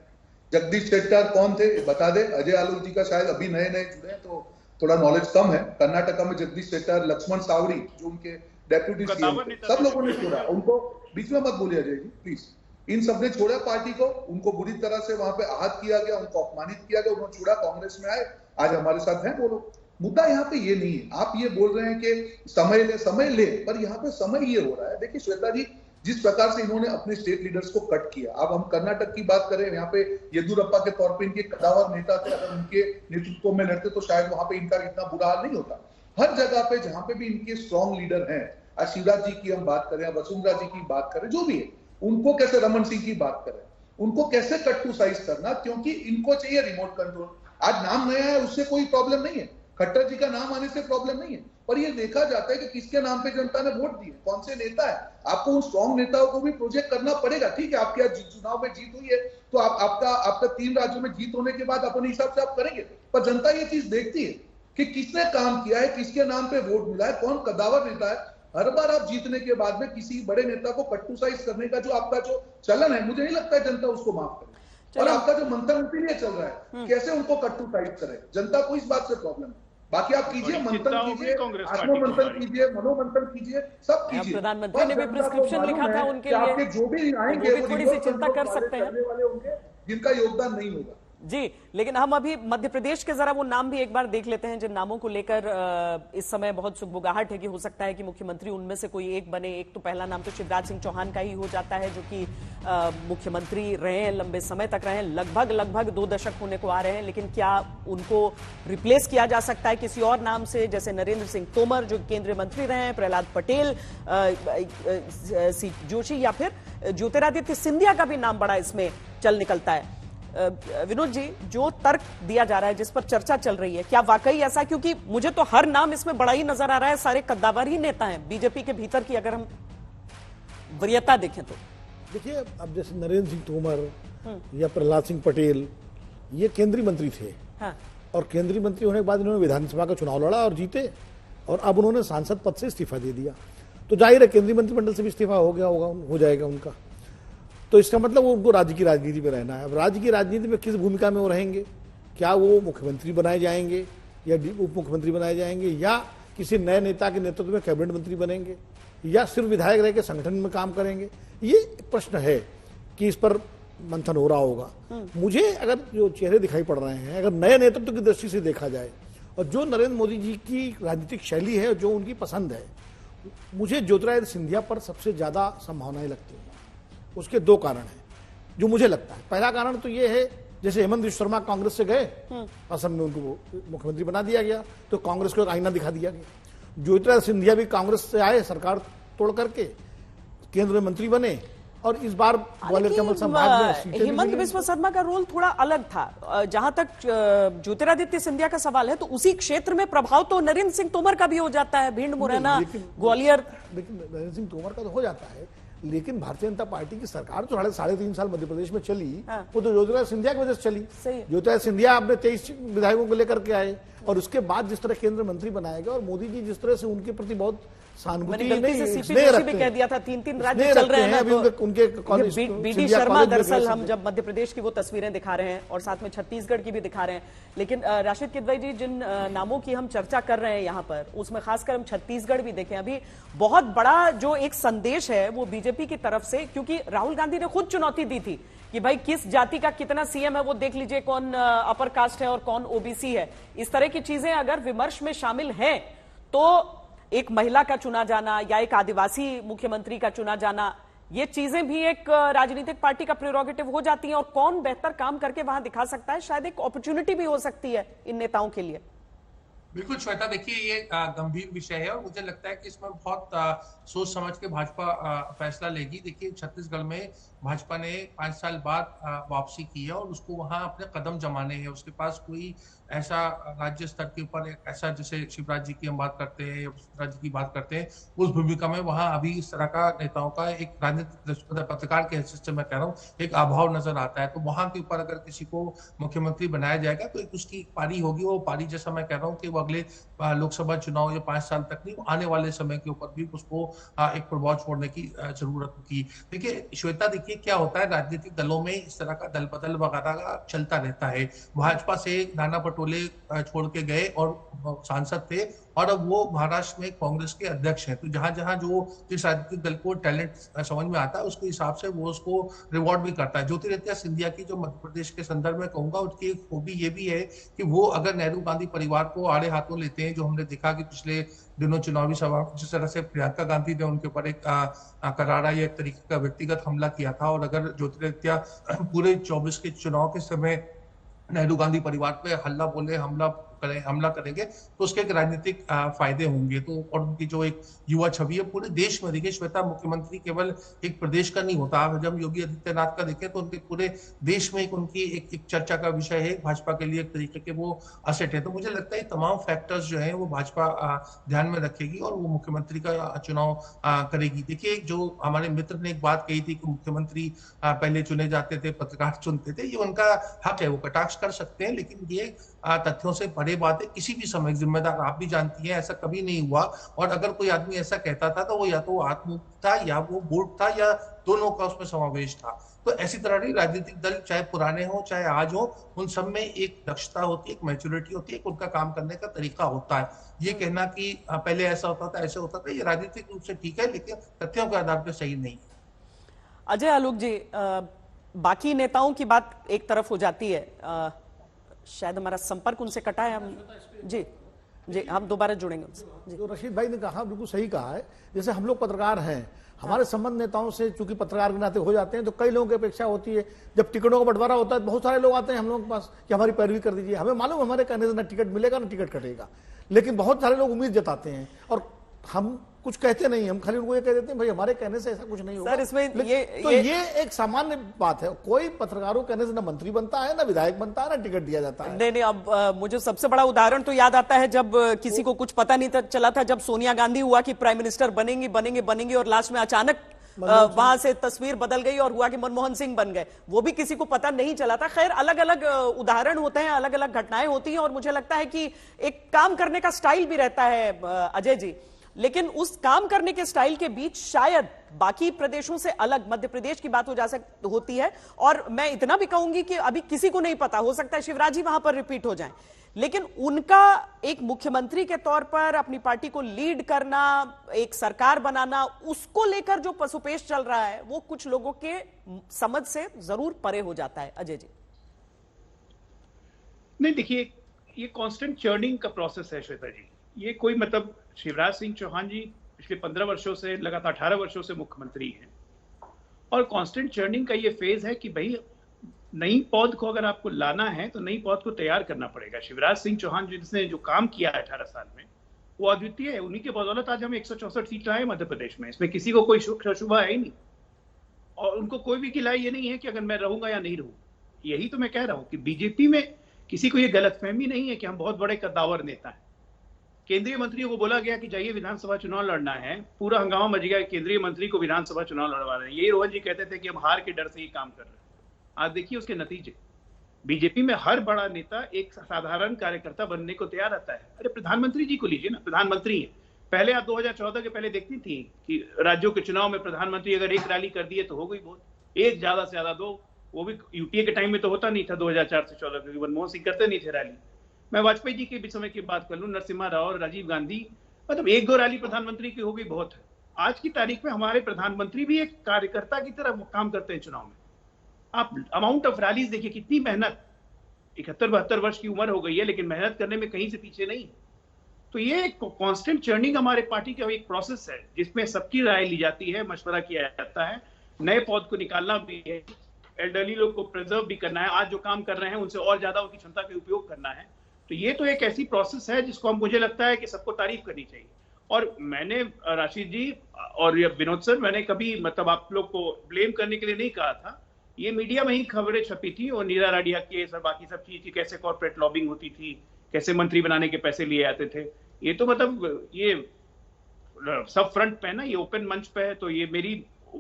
जगदीश शेट्टर कौन थे बता दे। अजय आलोक जी का शायद अभी नए नए जुड़े हैं तो थोड़ा नॉलेज कम है। कर्नाटका में जगदीश शेट्टर, लक्ष्मण सावड़ी जो उनके डेप्यूटी सीएम, सब लोगों ने छोड़ा। उनको बीच में मत बोलिए अजय जी प्लीज। इन सबने छोड़ा पार्टी को, उनको बुरी तरह से वहां पे आहत किया गया, उनको अपमानित किया गया, उन्होंने छोड़ा, कांग्रेस में आए, आज हमारे साथ हैं। बोलो, मुद्दा यहाँ पे ये नहीं है। आप ये बोल रहे हैं कि समय ले, पर यहाँ पे समय ये हो रहा है। देखिए श्वेता जी, जिस प्रकार से इन्होंने अपने स्टेट लीडर्स को कट किया, अब हम कर्नाटक की बात करें, यहाँ पे येदुरप्पा के तौर पे इनके कदावर नेता थे, अगर उनके नेतृत्व में लड़ते तो शायद वहां पे इनका इतना बुरा हाल नहीं होता। हर जगह पे जहां पे भी इनके स्ट्रॉन्ग लीडर हैं, आज शिवराज जी की हम बात करें, वसुंधरा जी की बात करें, जो भी है, उनको कैसे, रमन सिंह की बात करें, उनको कैसे कट टू साइज करना, क्योंकि इनको चाहिए रिमोट कंट्रोल। आज नाम नया है, उससे कोई प्रॉब्लम नहीं है, खट्टर जी का नाम आने से प्रॉब्लम नहीं है, पर ये देखा जाता है कि किसके नाम पे जनता ने वोट दिए, कौन से नेता है। आपको उन स्ट्रॉन्ग नेताओं को भी प्रोजेक्ट करना पड़ेगा। ठीक है, आपके आज चुनाव में जीत हुई है तो आपका 3 राज्यों में जीत होने के बाद अपने हिसाब से आप करेंगे, पर जनता ये चीज देखती है कि किसने काम किया है, किसके नाम पे वोट मिला है, कौन कदावर नेता है। हर बार आप जीतने के बाद में किसी बड़े नेता को कट टू साइज करने का जो आपका जो चलन है, मुझे नहीं लगता है जनता उसको माफ करे। और आपका जो मंथन इसीलिए चल रहा है, कैसे उनको कट टू साइज करे, जनता को इस बात से प्रॉब्लम है। बाकी आप कीजिए, मंथन कीजिए, आत्ममंथन कीजिए, मनोमंथन कीजिए, सब कीजिए। प्रधानमंत्री ने भी प्रिस्क्रिप्शन लिखा था उनके लिए, आपके जो भी आएंगे वो भी थोड़ी सी चिंता कर सकते हैं वाले होंगे जिनका योगदान नहीं होगा जी। लेकिन हम अभी मध्य प्रदेश के जरा वो नाम भी एक बार देख लेते हैं जिन नामों को लेकर इस समय बहुत सुगबुगाहट है कि हो सकता है कि मुख्यमंत्री उनमें से कोई एक बने। एक तो पहला नाम तो शिवराज सिंह चौहान का ही हो जाता है, जो कि मुख्यमंत्री रहे हैं, लंबे समय तक रहे हैं, लगभग 2 दशक होने को आ रहे हैं। लेकिन क्या उनको रिप्लेस किया जा सकता है किसी और नाम से, जैसे नरेंद्र सिंह तोमर जो केंद्रीय मंत्री रहे हैं, प्रहलाद पटेल, सी जोशी, या फिर ज्योतिरादित्य सिंधिया का भी नाम बड़ा इसमें चल निकलता है। विनोद जी, जो तर्क दिया जा रहा है, जिस पर चर्चा चल रही है, क्या वाकई ऐसा? क्योंकि मुझे तो हर नाम इसमें बड़ा ही नजर आ रहा है, सारे कद्दावर ही नेता हैं बीजेपी के भीतर की अगर हम वरीयता देखें तो। देखिए, अब जैसे नरेंद्र सिंह तोमर या प्रहलाद सिंह पटेल, ये केंद्रीय मंत्री थे। हाँ। और केंद्रीय मंत्री होने के बाद इन्होंने विधानसभा का चुनाव लड़ा और जीते, और अब उन्होंने सांसद पद से इस्तीफा दे दिया। तो जाहिर है केंद्रीय मंत्रिमंडल से भी इस्तीफा हो जाएगा उनका। तो इसका मतलब वो उनको राज्य की राजनीति में रहना है। अब राज्य की राजनीति में किस भूमिका में वो रहेंगे? क्या वो मुख्यमंत्री बनाए जाएंगे या उप मुख्यमंत्री बनाए जाएंगे, या किसी नए नेता के नेतृत्व में कैबिनेट मंत्री बनेंगे, या सिर्फ विधायक रह के संगठन में काम करेंगे? ये प्रश्न है कि इस पर मंथन हो रहा होगा। मुझे अगर जो चेहरे दिखाई पड़ रहे हैं, अगर नए नेतृत्व की दृष्टि से देखा जाए और जो नरेंद्र मोदी जी की राजनीतिक शैली है, जो उनकी पसंद है, मुझे ज्योतिरादित्य सिंधिया पर सबसे ज्यादा संभावनाएं लगती हैं। उसके 2 कारण हैं जो मुझे लगता है। पहला कारण तो ये है, जैसे हेमंत विश्व शर्मा कांग्रेस से गए, असम में उनको मुख्यमंत्री बना दिया गया, तो कांग्रेस को एक आईना दिखा दिया गया। ज्योतिरादित्य सिंधिया भी कांग्रेस से आए, सरकार तोड़ करके केंद्रीय मंत्री बने, और इस बार ग्वालियर चंबल संभाग में हेमंत बिस्वा शर्मा का रोल थोड़ा अलग था। जहां तक ज्योतिरादित्य सिंधिया का सवाल है, तो उसी क्षेत्र में प्रभाव तो नरेंद्र सिंह तोमर का भी हो जाता है, भिंड, मुरैना, ग्वालियर। लेकिन नरेंद्र सिंह तोमर का तो हो जाता है, लेकिन भारतीय जनता पार्टी की सरकार तो 3.5 साल मध्य प्रदेश में चली, वो तो ज्योतिरादित्य सिंधिया की वजह से चली। ज्योतिरादित्य सिंधिया अपने 23 विधायकों को लेकर के आए, और उसके बाद जिस तरह केंद्र मंत्री बनाया गया, और मोदी जी जिस तरह से उनके प्रति बहुत सहानुभूति भी कह दिया था, 3 राज्य चल रहे हैं उनके। बीडी शर्मा दरअसल हम जब मध्य प्रदेश की वो तस्वीरें दिखा रहे हैं और साथ में छत्तीसगढ़ की भी दिखा रहे हैं, लेकिन राशिद किदवई जी, जिन नामों की हम चर्चा कर रहे हैं यहाँ पर, उसमें खासकर हम छत्तीसगढ़ भी देखें। अभी बहुत बड़ा जो एक संदेश है वो बीजेपी की तरफ से, क्योंकि राहुल गांधी ने खुद चुनौती दी थी कि भाई किस जाति का कितना सीएम है वो देख लीजिए, कौन अपर कास्ट है और कौन ओबीसी है। इस तरह की चीजें अगर विमर्श में शामिल हैं, तो एक महिला का चुना जाना या एक आदिवासी मुख्यमंत्री का चुना जाना, ये चीजें भी एक राजनीतिक पार्टी का प्रेरोगेटिव हो जाती हैं, और कौन बेहतर काम करके वहां दिखा सकता है, शायद एक अपॉर्चुनिटी भी हो सकती है इन नेताओं के लिए। बिल्कुल श्वेता, देखिए ये गंभीर विषय है, और मुझे लगता है कि इसमें बहुत सोच समझ के भाजपा फैसला लेगी। देखिए छत्तीसगढ़ में भाजपा ने 5 साल बाद वापसी की है, और उसको वहां अपने कदम जमाने हैं। उसके पास कोई ऐसा राज्य स्तर के ऊपर एक ऐसा, जैसे शिवराज जी की हम बात करते हैं या राज्य की बात करते हैं, उस भूमिका में वहां अभी इस तरह का नेताओं का एक राजनीतिक पत्रकार के हैसियत से मैं कह रहा हूँ एक अभाव नजर आता है। तो वहां के ऊपर अगर किसी को मुख्यमंत्री बनाया जाएगा तो एक उसकी पारी होगी, वो पारी जैसा मैं कह रहा हूँ कि वो अगले लोकसभा चुनाव या 5 साल तक नहीं, आने वाले समय के ऊपर भी उसको एक प्रभाव छोड़ने की जरूरत होगी। देखिए श्वेता, देखिए क्या होता है, राजनीतिक दलों में इस तरह का दल बदल वगैरह चलता रहता है। भाजपा से नाना पटोले छोड़ के गए और सांसद थे, और अब वो महाराष्ट्र में कांग्रेस के अध्यक्ष हैं। तो जहां जहां जो जिस राजनीतिक दल को टैलेंट समझ में आता है उसके हिसाब से वो उसको रिवॉर्ड भी करता है। ज्योतिरादित्य सिंधिया की जो मध्य प्रदेश के संदर्भ में कहूंगा, उसकी एक खूबी ये भी है कि वो अगर नेहरू गांधी परिवार को आड़े हाथों लेते हैं, जो हमने देखा कि पिछले दिनों चुनावी सभा जिस तरह से प्रियंका गांधी ने उनके ऊपर एक करारा या एक तरीके का व्यक्तिगत हमला किया था, और अगर ज्योतिरादित्य पूरे 24 के चुनाव के समय नेहरू गांधी परिवार पे हमला करेंगे तो उसके एक राजनीतिक फायदे होंगे। तो और उनकी जो एक युवा छवि है पूरे देश में, देखिए श्वेता, मुख्यमंत्री केवल एक प्रदेश का नहीं होता। आप जब योगी आदित्यनाथ का देखें तो उनके पूरे देश में उनकी एक चर्चा का विषय है, भाजपा के लिए एक तरीके के वो असेट है। तो मुझे लगता है तमाम फैक्टर्स जो है वो भाजपा ध्यान में रखेगी और वो मुख्यमंत्री का चुनाव करेगी। देखिए जो हमारे मित्र ने एक बात कही थी कि मुख्यमंत्री पहले चुने जाते थे, पत्रकार चुनते थे, ये उनका हक है, वो कटाक्ष कर सकते हैं, लेकिन ये तथ्यों से परे बात है। किसी भी समय जिम्मेदार आप भी जानती हैं ऐसा कभी नहीं हुआ, और अगर कोई आदमी ऐसा कहता था तो वो या तो आत्ममुक्त था या वो मूर्ख था या दोनों का उसमें समावेश था। तो ऐसी तरह नहीं, राजनीतिक दल चाहे पुराने हो चाहे आज हो, उन सब में एक दक्षता होती है, एक मैच्योरिटी होती है, उनका काम करने का तरीका होता है। ये कहना कि पहले ऐसा होता था ऐसे होता था, ये राजनीतिक रूप से ठीक है लेकिन तथ्यों के आधार पर सही नहीं है। अजय आलोक जी, बाकी नेताओं की बात एक तरफ हो जाती है, शायद हमारा संपर्क उनसे कटा है, हम जी हम दोबारा जुड़ेंगे उनसे। जो रशीद भाई ने कहा बिल्कुल सही कहा है। जैसे हम लोग पत्रकार हैं, हमारे संबंध नेताओं से चूंकि पत्रकार के नाते हो जाते हैं, तो कई लोगों की अपेक्षा होती है। जब टिकटों का बंटवारा होता है तो बहुत सारे लोग आते हैं हम लोगों के पास कि हमारी पैरवी कर दीजिए। हमें मालूम हमारे कहने से ना टिकट मिलेगा ना टिकट कटेगा, लेकिन बहुत सारे लोग उम्मीद जताते हैं और हम कुछ कहते नहीं, हम खाली उनको ये कह देते हैं भाई हमारे कहने से ऐसा कुछ नहीं होगा। सर इसमें ये एक सामान्य बात है। कोई पत्रकारों कहने से ना मंत्री बनता है ना विधायक बनता है ना टिकट दिया जाता है। नहीं, अब मुझे सबसे बड़ा उदाहरण तो याद आता है जब किसी को कुछ पता नहीं चला था, जब सोनिया गांधी हुआ कि प्राइम मिनिस्टर बनेंगी और लास्ट में अचानक वहां से तस्वीर बदल गई और हुआ कि मनमोहन सिंह बन गए, वो भी किसी को पता नहीं चला था। खैर अलग अलग उदाहरण होते हैं, अलग अलग घटनाएं होती हैं, और मुझे लगता है कि एक काम करने का स्टाइल भी रहता है अजय जी, लेकिन उस काम करने के स्टाइल के बीच शायद बाकी प्रदेशों से अलग मध्य प्रदेश की बात होती है। और मैं इतना भी कहूंगी कि अभी किसी को नहीं पता, हो सकता है शिवराज जी वहां पर रिपीट हो जाएं, लेकिन उनका एक मुख्यमंत्री के तौर पर अपनी पार्टी को लीड करना, एक सरकार बनाना, उसको लेकर जो पसुपेश चल रहा है वो कुछ लोगों के समझ से जरूर परे हो जाता है। अजय जी, नहीं देखिए, ये कांस्टेंट चर्निंग का प्रोसेस है श्वेता जी। ये कोई मतलब शिवराज सिंह चौहान जी पिछले 15 वर्षों से लगातार 18 वर्षों से मुख्यमंत्री हैं, और कांस्टेंट चर्निंग का ये फेज है कि भाई नई पौध को अगर आपको लाना है तो नई पौध को तैयार करना पड़ेगा। शिवराज सिंह चौहान जिसने जो काम किया है 18 साल में वो अद्वितीय है। उन्हीं के बदौलत आज हम 164 सीट लाए मध्य प्रदेश में, इसमें किसी को कोई शुभा है ही नहीं, और उनको कोई भी खिलाई ये नहीं है कि अगर मैं रहूंगा या नहीं रहूंगा। यही तो मैं कह रहा हूं कि बीजेपी में किसी को ये गलतफहमी नहीं है कि हम बहुत बड़े कद्दावर नेता हैं। केंद्रीय मंत्रियों को बोला गया कि जाइए विधानसभा चुनाव लड़ना है, पूरा हंगामा मच गया, केंद्रीय मंत्री को विधानसभा चुनाव लड़वा रहे हैं। यही रोहन जी कहते थे कि हम हार के डर से ही काम कर रहे हैं। आज देखिए उसके नतीजे। बीजेपी में हर बड़ा नेता एक साधारण कार्यकर्ता बनने को तैयार रहता है। अरे प्रधानमंत्री जी को लीजिए ना, प्रधानमंत्री है। पहले आप 2014 के पहले देखती थी कि राज्यों के चुनाव में प्रधानमंत्री अगर एक रैली कर दिए तो हो गई बहुत, एक ज्यादा से ज्यादा दो, वो भी यूपीए के टाइम में तो होता नहीं था 2004 से 14, क्योंकि मनमोहन सिंह करते नहीं थे रैली। मैं वाजपेयी जी के भी समय की बात कर लूं, नरसिम्हा राव और राजीव गांधी, मतलब एक दो रैली प्रधानमंत्री की हो गई बहुत है। आज की तारीख में हमारे प्रधानमंत्री भी एक कार्यकर्ता की तरह काम करते हैं चुनाव में। आप अमाउंट ऑफ रैलीज देखिए, कितनी मेहनत, 71-72 वर्ष की उम्र हो गई है लेकिन मेहनत करने में कहीं से पीछे नहीं। तो ये एक कांस्टेंट चर्निंग हमारे पार्टी का एक प्रोसेस है जिसमें सबकी राय ली जाती है, मशवरा किया जाता है, नए पौध को निकालना भी है, एल्डरली लोग को प्रिजर्व भी करना है, आज जो काम कर रहे हैं उनसे और ज्यादा उनकी क्षमता का उपयोग करना है। तो ये तो एक ऐसी प्रोसेस है जिसको हम, मुझे लगता है कि सबको तारीफ करनी चाहिए। और मैंने राशिद जी और विनोद सर, मैंने कभी मतलब आप लोग को ब्लेम करने के लिए नहीं कहा था, ये मीडिया में ही खबरें छपी थी और नीरा राडिया केस और बाकी सब चीज थी, कैसे कॉर्पोरेट लॉबिंग होती थी, कैसे मंत्री बनाने के पैसे लिए जाते थे। ये तो मतलब ये सब फ्रंट पे है ना, ये ओपन मंच पे है, तो ये मेरी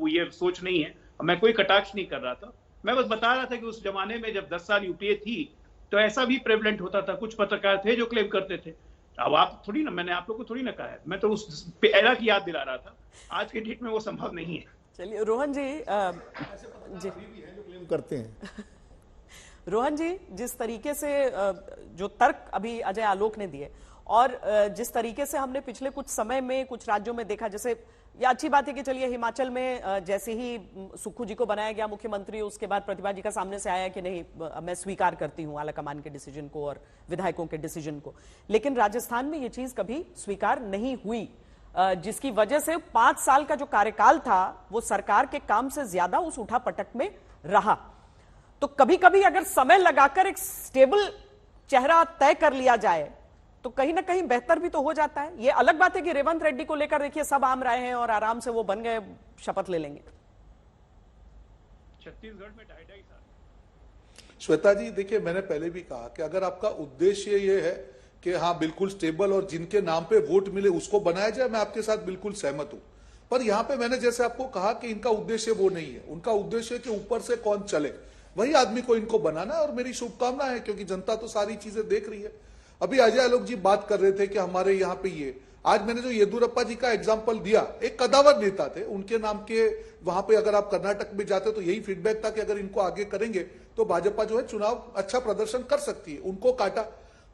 ये सोच नहीं है। मैं कोई कटाक्ष नहीं कर रहा था, मैं बस बता रहा था कि उस जमाने में जब 10 साल यूपीए थी तो ऐसा भी प्रेवलेंट होता था। कुछ पत्रकार थे जो क्लेम करते थे अब आप थोड़ी ना, मैंने आप लोग को थोड़ी ना कहा है, मैं तो उस एरा की याद दिला रहा था। आज के डेट में वो संभव नहीं है। चलिए रोहन जी, जी करते हैं रोहन जी, जिस तरीके से जो तर्क अभी अजय आलोक ने दिए और जिस तरीके से हमने पिछले कुछ समय में कुछ राज्यों में देखा, जैसे ये अच्छी बात है कि चलिए हिमाचल में जैसे ही सुक्खू जी को बनाया गया मुख्यमंत्री, उसके बाद प्रतिभा जी का सामने से आया कि नहीं मैं स्वीकार करती हूं आलाकमान के डिसीजन को और विधायकों के डिसीजन को, लेकिन राजस्थान में ये चीज कभी स्वीकार नहीं हुई, जिसकी वजह से 5 साल का जो कार्यकाल था वो सरकार के काम से ज्यादा उस उठापटक में रहा। तो कभी कभी अगर समय लगाकर एक स्टेबल चेहरा तय कर लिया जाए तो कहीं ना कहीं बेहतर भी तो हो जाता है। ये अलग बात है कि रेवंत रेड्डी को लेकर देखिए सब आम रहे हैं और आराम से वो बन गए, शपथ ले लेंगे। छत्तीसगढ़ में 2.5 साल। श्वेता जी देखिए, मैंने पहले भी कहा कि अगर आपका उद्देश्य ये है कि हाँ बिल्कुल स्टेबल और जिनके नाम पे वोट मिले उसको बनाया जाए, मैं आपके साथ बिल्कुल सहमत हूं। पर यहाँ पे मैंने जैसे आपको कहा कि इनका उद्देश्य वो नहीं है, उनका उद्देश्य कि ऊपर से कौन चले वही आदमी को इनको बनाना है। और मेरी शुभकामना है क्योंकि जनता तो सारी चीजें देख रही है। अभी अजय आलोक जी बात कर रहे थे कि हमारे यहाँ पे ये, आज मैंने जो येदुरप्पा जी का एग्जाम्पल दिया, एक कदावर नेता थे, उनके नाम के वहां पे अगर आप कर्नाटक में जाते तो यही फीडबैक था कि अगर इनको आगे करेंगे तो भाजपा जो है चुनाव अच्छा प्रदर्शन कर सकती है, उनको काटा।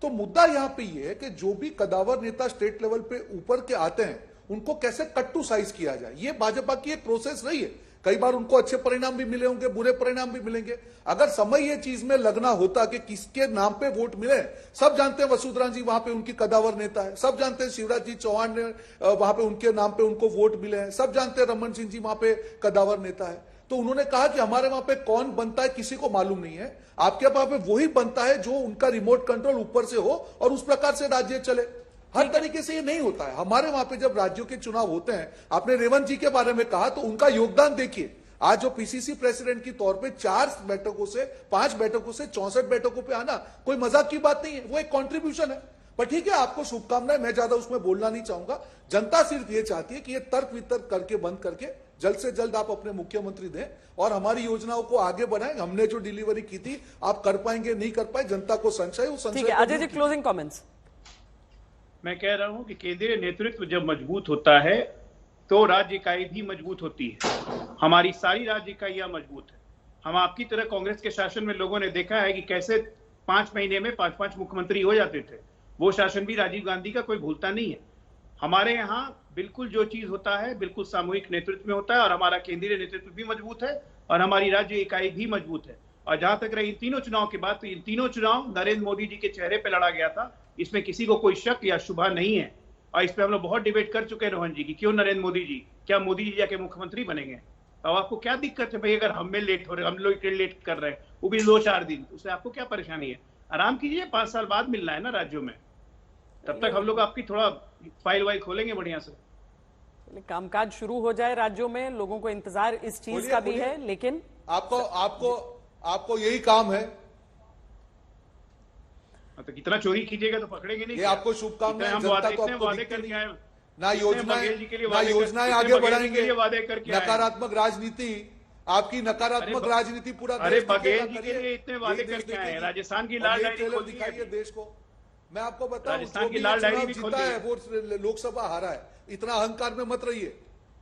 तो मुद्दा यहाँ पे ये है कि जो भी कदावर नेता स्टेट लेवल पे ऊपर के आते हैं उनको कैसे कट टू साइज किया जाए, ये भाजपा की एक प्रोसेस रही है। कई बार उनको अच्छे परिणाम भी मिले होंगे, बुरे परिणाम भी मिलेंगे। अगर समय ये चीज में लगना होता कि किसके नाम पे वोट मिले, सब जानते हैं वसुंधरा जी वहां पे उनकी कदावर नेता है, सब जानते हैं शिवराज जी चौहान ने वहां पे उनके नाम पे उनको वोट मिले हैं, सब जानते हैं रमन सिंह जी वहां पे कदावर नेता है। तो उन्होंने कहा कि हमारे वहां पे कौन बनता है किसी को मालूम नहीं है, आपके वहां पे वही बनता है जो उनका रिमोट कंट्रोल ऊपर से हो और उस प्रकार से राज्य चले। हर तरीके से ये नहीं होता है। हमारे वहां पे जब राज्यों के चुनाव होते हैं, आपने रेवंत जी के बारे में कहा, तो उनका योगदान देखिए। आज जो पीसीसी प्रेसिडेंट के तौर पे 5 बैठकों से 64 बैठकों पे आना कोई मजाक की बात नहीं है, वो एक कंट्रीब्यूशन है। पर ठीक है, आपको शुभकामनाएं, मैं ज्यादा उसमें बोलना नहीं चाहूंगा। जनता सिर्फ ये चाहती है कि ये तर्क वितर्क करके बंद करके जल्द से जल्द आप अपने मुख्यमंत्री दें और हमारी योजनाओं को आगे बढ़ाएं। हमने जो डिलीवरी की थी आप कर पाएंगे नहीं कर पाए, जनता को संशय, उस संशय। Ajay ji closing comments. मैं कह रहा हूं कि केंद्रीय नेतृत्व जब मजबूत होता है तो राज्य इकाई भी मजबूत होती है। हमारी सारी राज्य इकाइयां मजबूत है। हम आपकी तरह कांग्रेस के शासन में लोगों ने देखा है कि कैसे 5 महीने में 5-5 मुख्यमंत्री हो जाते थे। वो शासन भी राजीव गांधी का कोई भूलता नहीं है। हमारे यहाँ बिल्कुल जो चीज होता है बिल्कुल सामूहिक नेतृत्व में होता है और हमारा केंद्रीय नेतृत्व भी मजबूत है और हमारी राज्य इकाई भी मजबूत है। और जहां तक रही इन तीनों चुनाव की बात, तो इन तीनों चुनाव नरेंद्र मोदी जी के चेहरे पर लड़ा गया था, इसमें किसी को कोई शक या शुबा नहीं है। और इस पे हम लोग बहुत डिबेट कर चुके हैं रोहन जी की, क्यों नरेंद्र मोदी जी, क्या मोदी जी जाके मुख्यमंत्री बनेंगे? अब आपको क्या दिक्कत है भाई, अगर हम में लेट हो रहे, हम लोग लेट कर रहे हैं, वो भी 2-4 दिन, उससे आपको क्या परेशानी है? आराम कीजिए, 5 साल बाद मिलना है ना राज्यों में, तब तक हम लोग आपकी थोड़ा फाइल वाइल खोलेंगे बढ़िया से। कामकाज शुरू हो जाए राज्यों में, लोगों को इंतजार इस चीज का भी है, लेकिन आपको यही काम है। तो कितना चोरी कीजिएगा तो पकड़ेंगे नहीं? ये आपको शुभकामनाएं। हम वादे करके आए, ना योजनाएं आगे बढ़ाएंगे, वादे करके नकारात्मक राजनीति, आपकी नकारात्मक राजनीति पूरा। अरे बघेल जी के लिए इतने वादे करके आए, राजस्थान की लाल डायरी दिखाइए देश को। मैं आपको बताऊं, राजस्थान की लाल डायरी भी जीता है वो लोकसभा हारा है, इतना अहंकार में मत रहिए।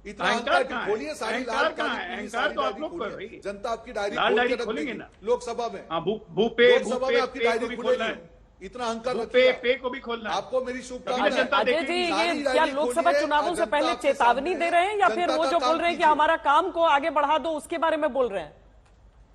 इतना अहंकार खोलिए, सारी लाल अहंकार तो आप लोग कर रही है। जनता आपकी डायरी खोलेंगे ना लोकसभा में। लोकसभा में आपकी डायरी खुलेगी। इतना अहंकार पे को भी खोलना। आपको मेरी शुभकामनाएं। अजय जी, ये क्या लोकसभा चुनावों से पहले चेतावनी दे रहे हैं या फिर वो जो बोल रहे हैं कि हमारा काम को आगे बढ़ा दो उसके बारे में बोल रहे हैं?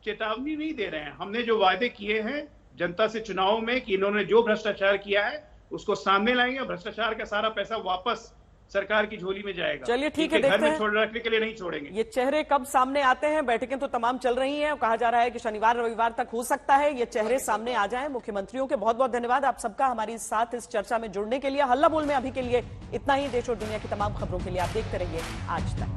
चेतावनी नहीं दे रहे हैं। हमने जो वादे किए हैं जनता से चुनाव में कि इन्होंने जो भ्रष्टाचार किया है उसको सामने लाएंगे, भ्रष्टाचार का सारा पैसा वापस सरकार की झोली में जाएगा। चलिए ठीक है, देखते हैं, छोड़ रखने के लिए नहीं छोड़ेंगे। ये चेहरे कब सामने आते हैं? बैठकें तो तमाम चल रही हैं, कहा जा रहा है कि शनिवार रविवार तक हो सकता है ये चेहरे सामने आ जाएं मुख्यमंत्रियों के। बहुत बहुत धन्यवाद आप सबका हमारे साथ इस चर्चा में जुड़ने के लिए। हल्ला बोल में अभी के लिए इतना ही। देश और दुनिया की तमाम खबरों के लिए आप देखते रहिए आज तक।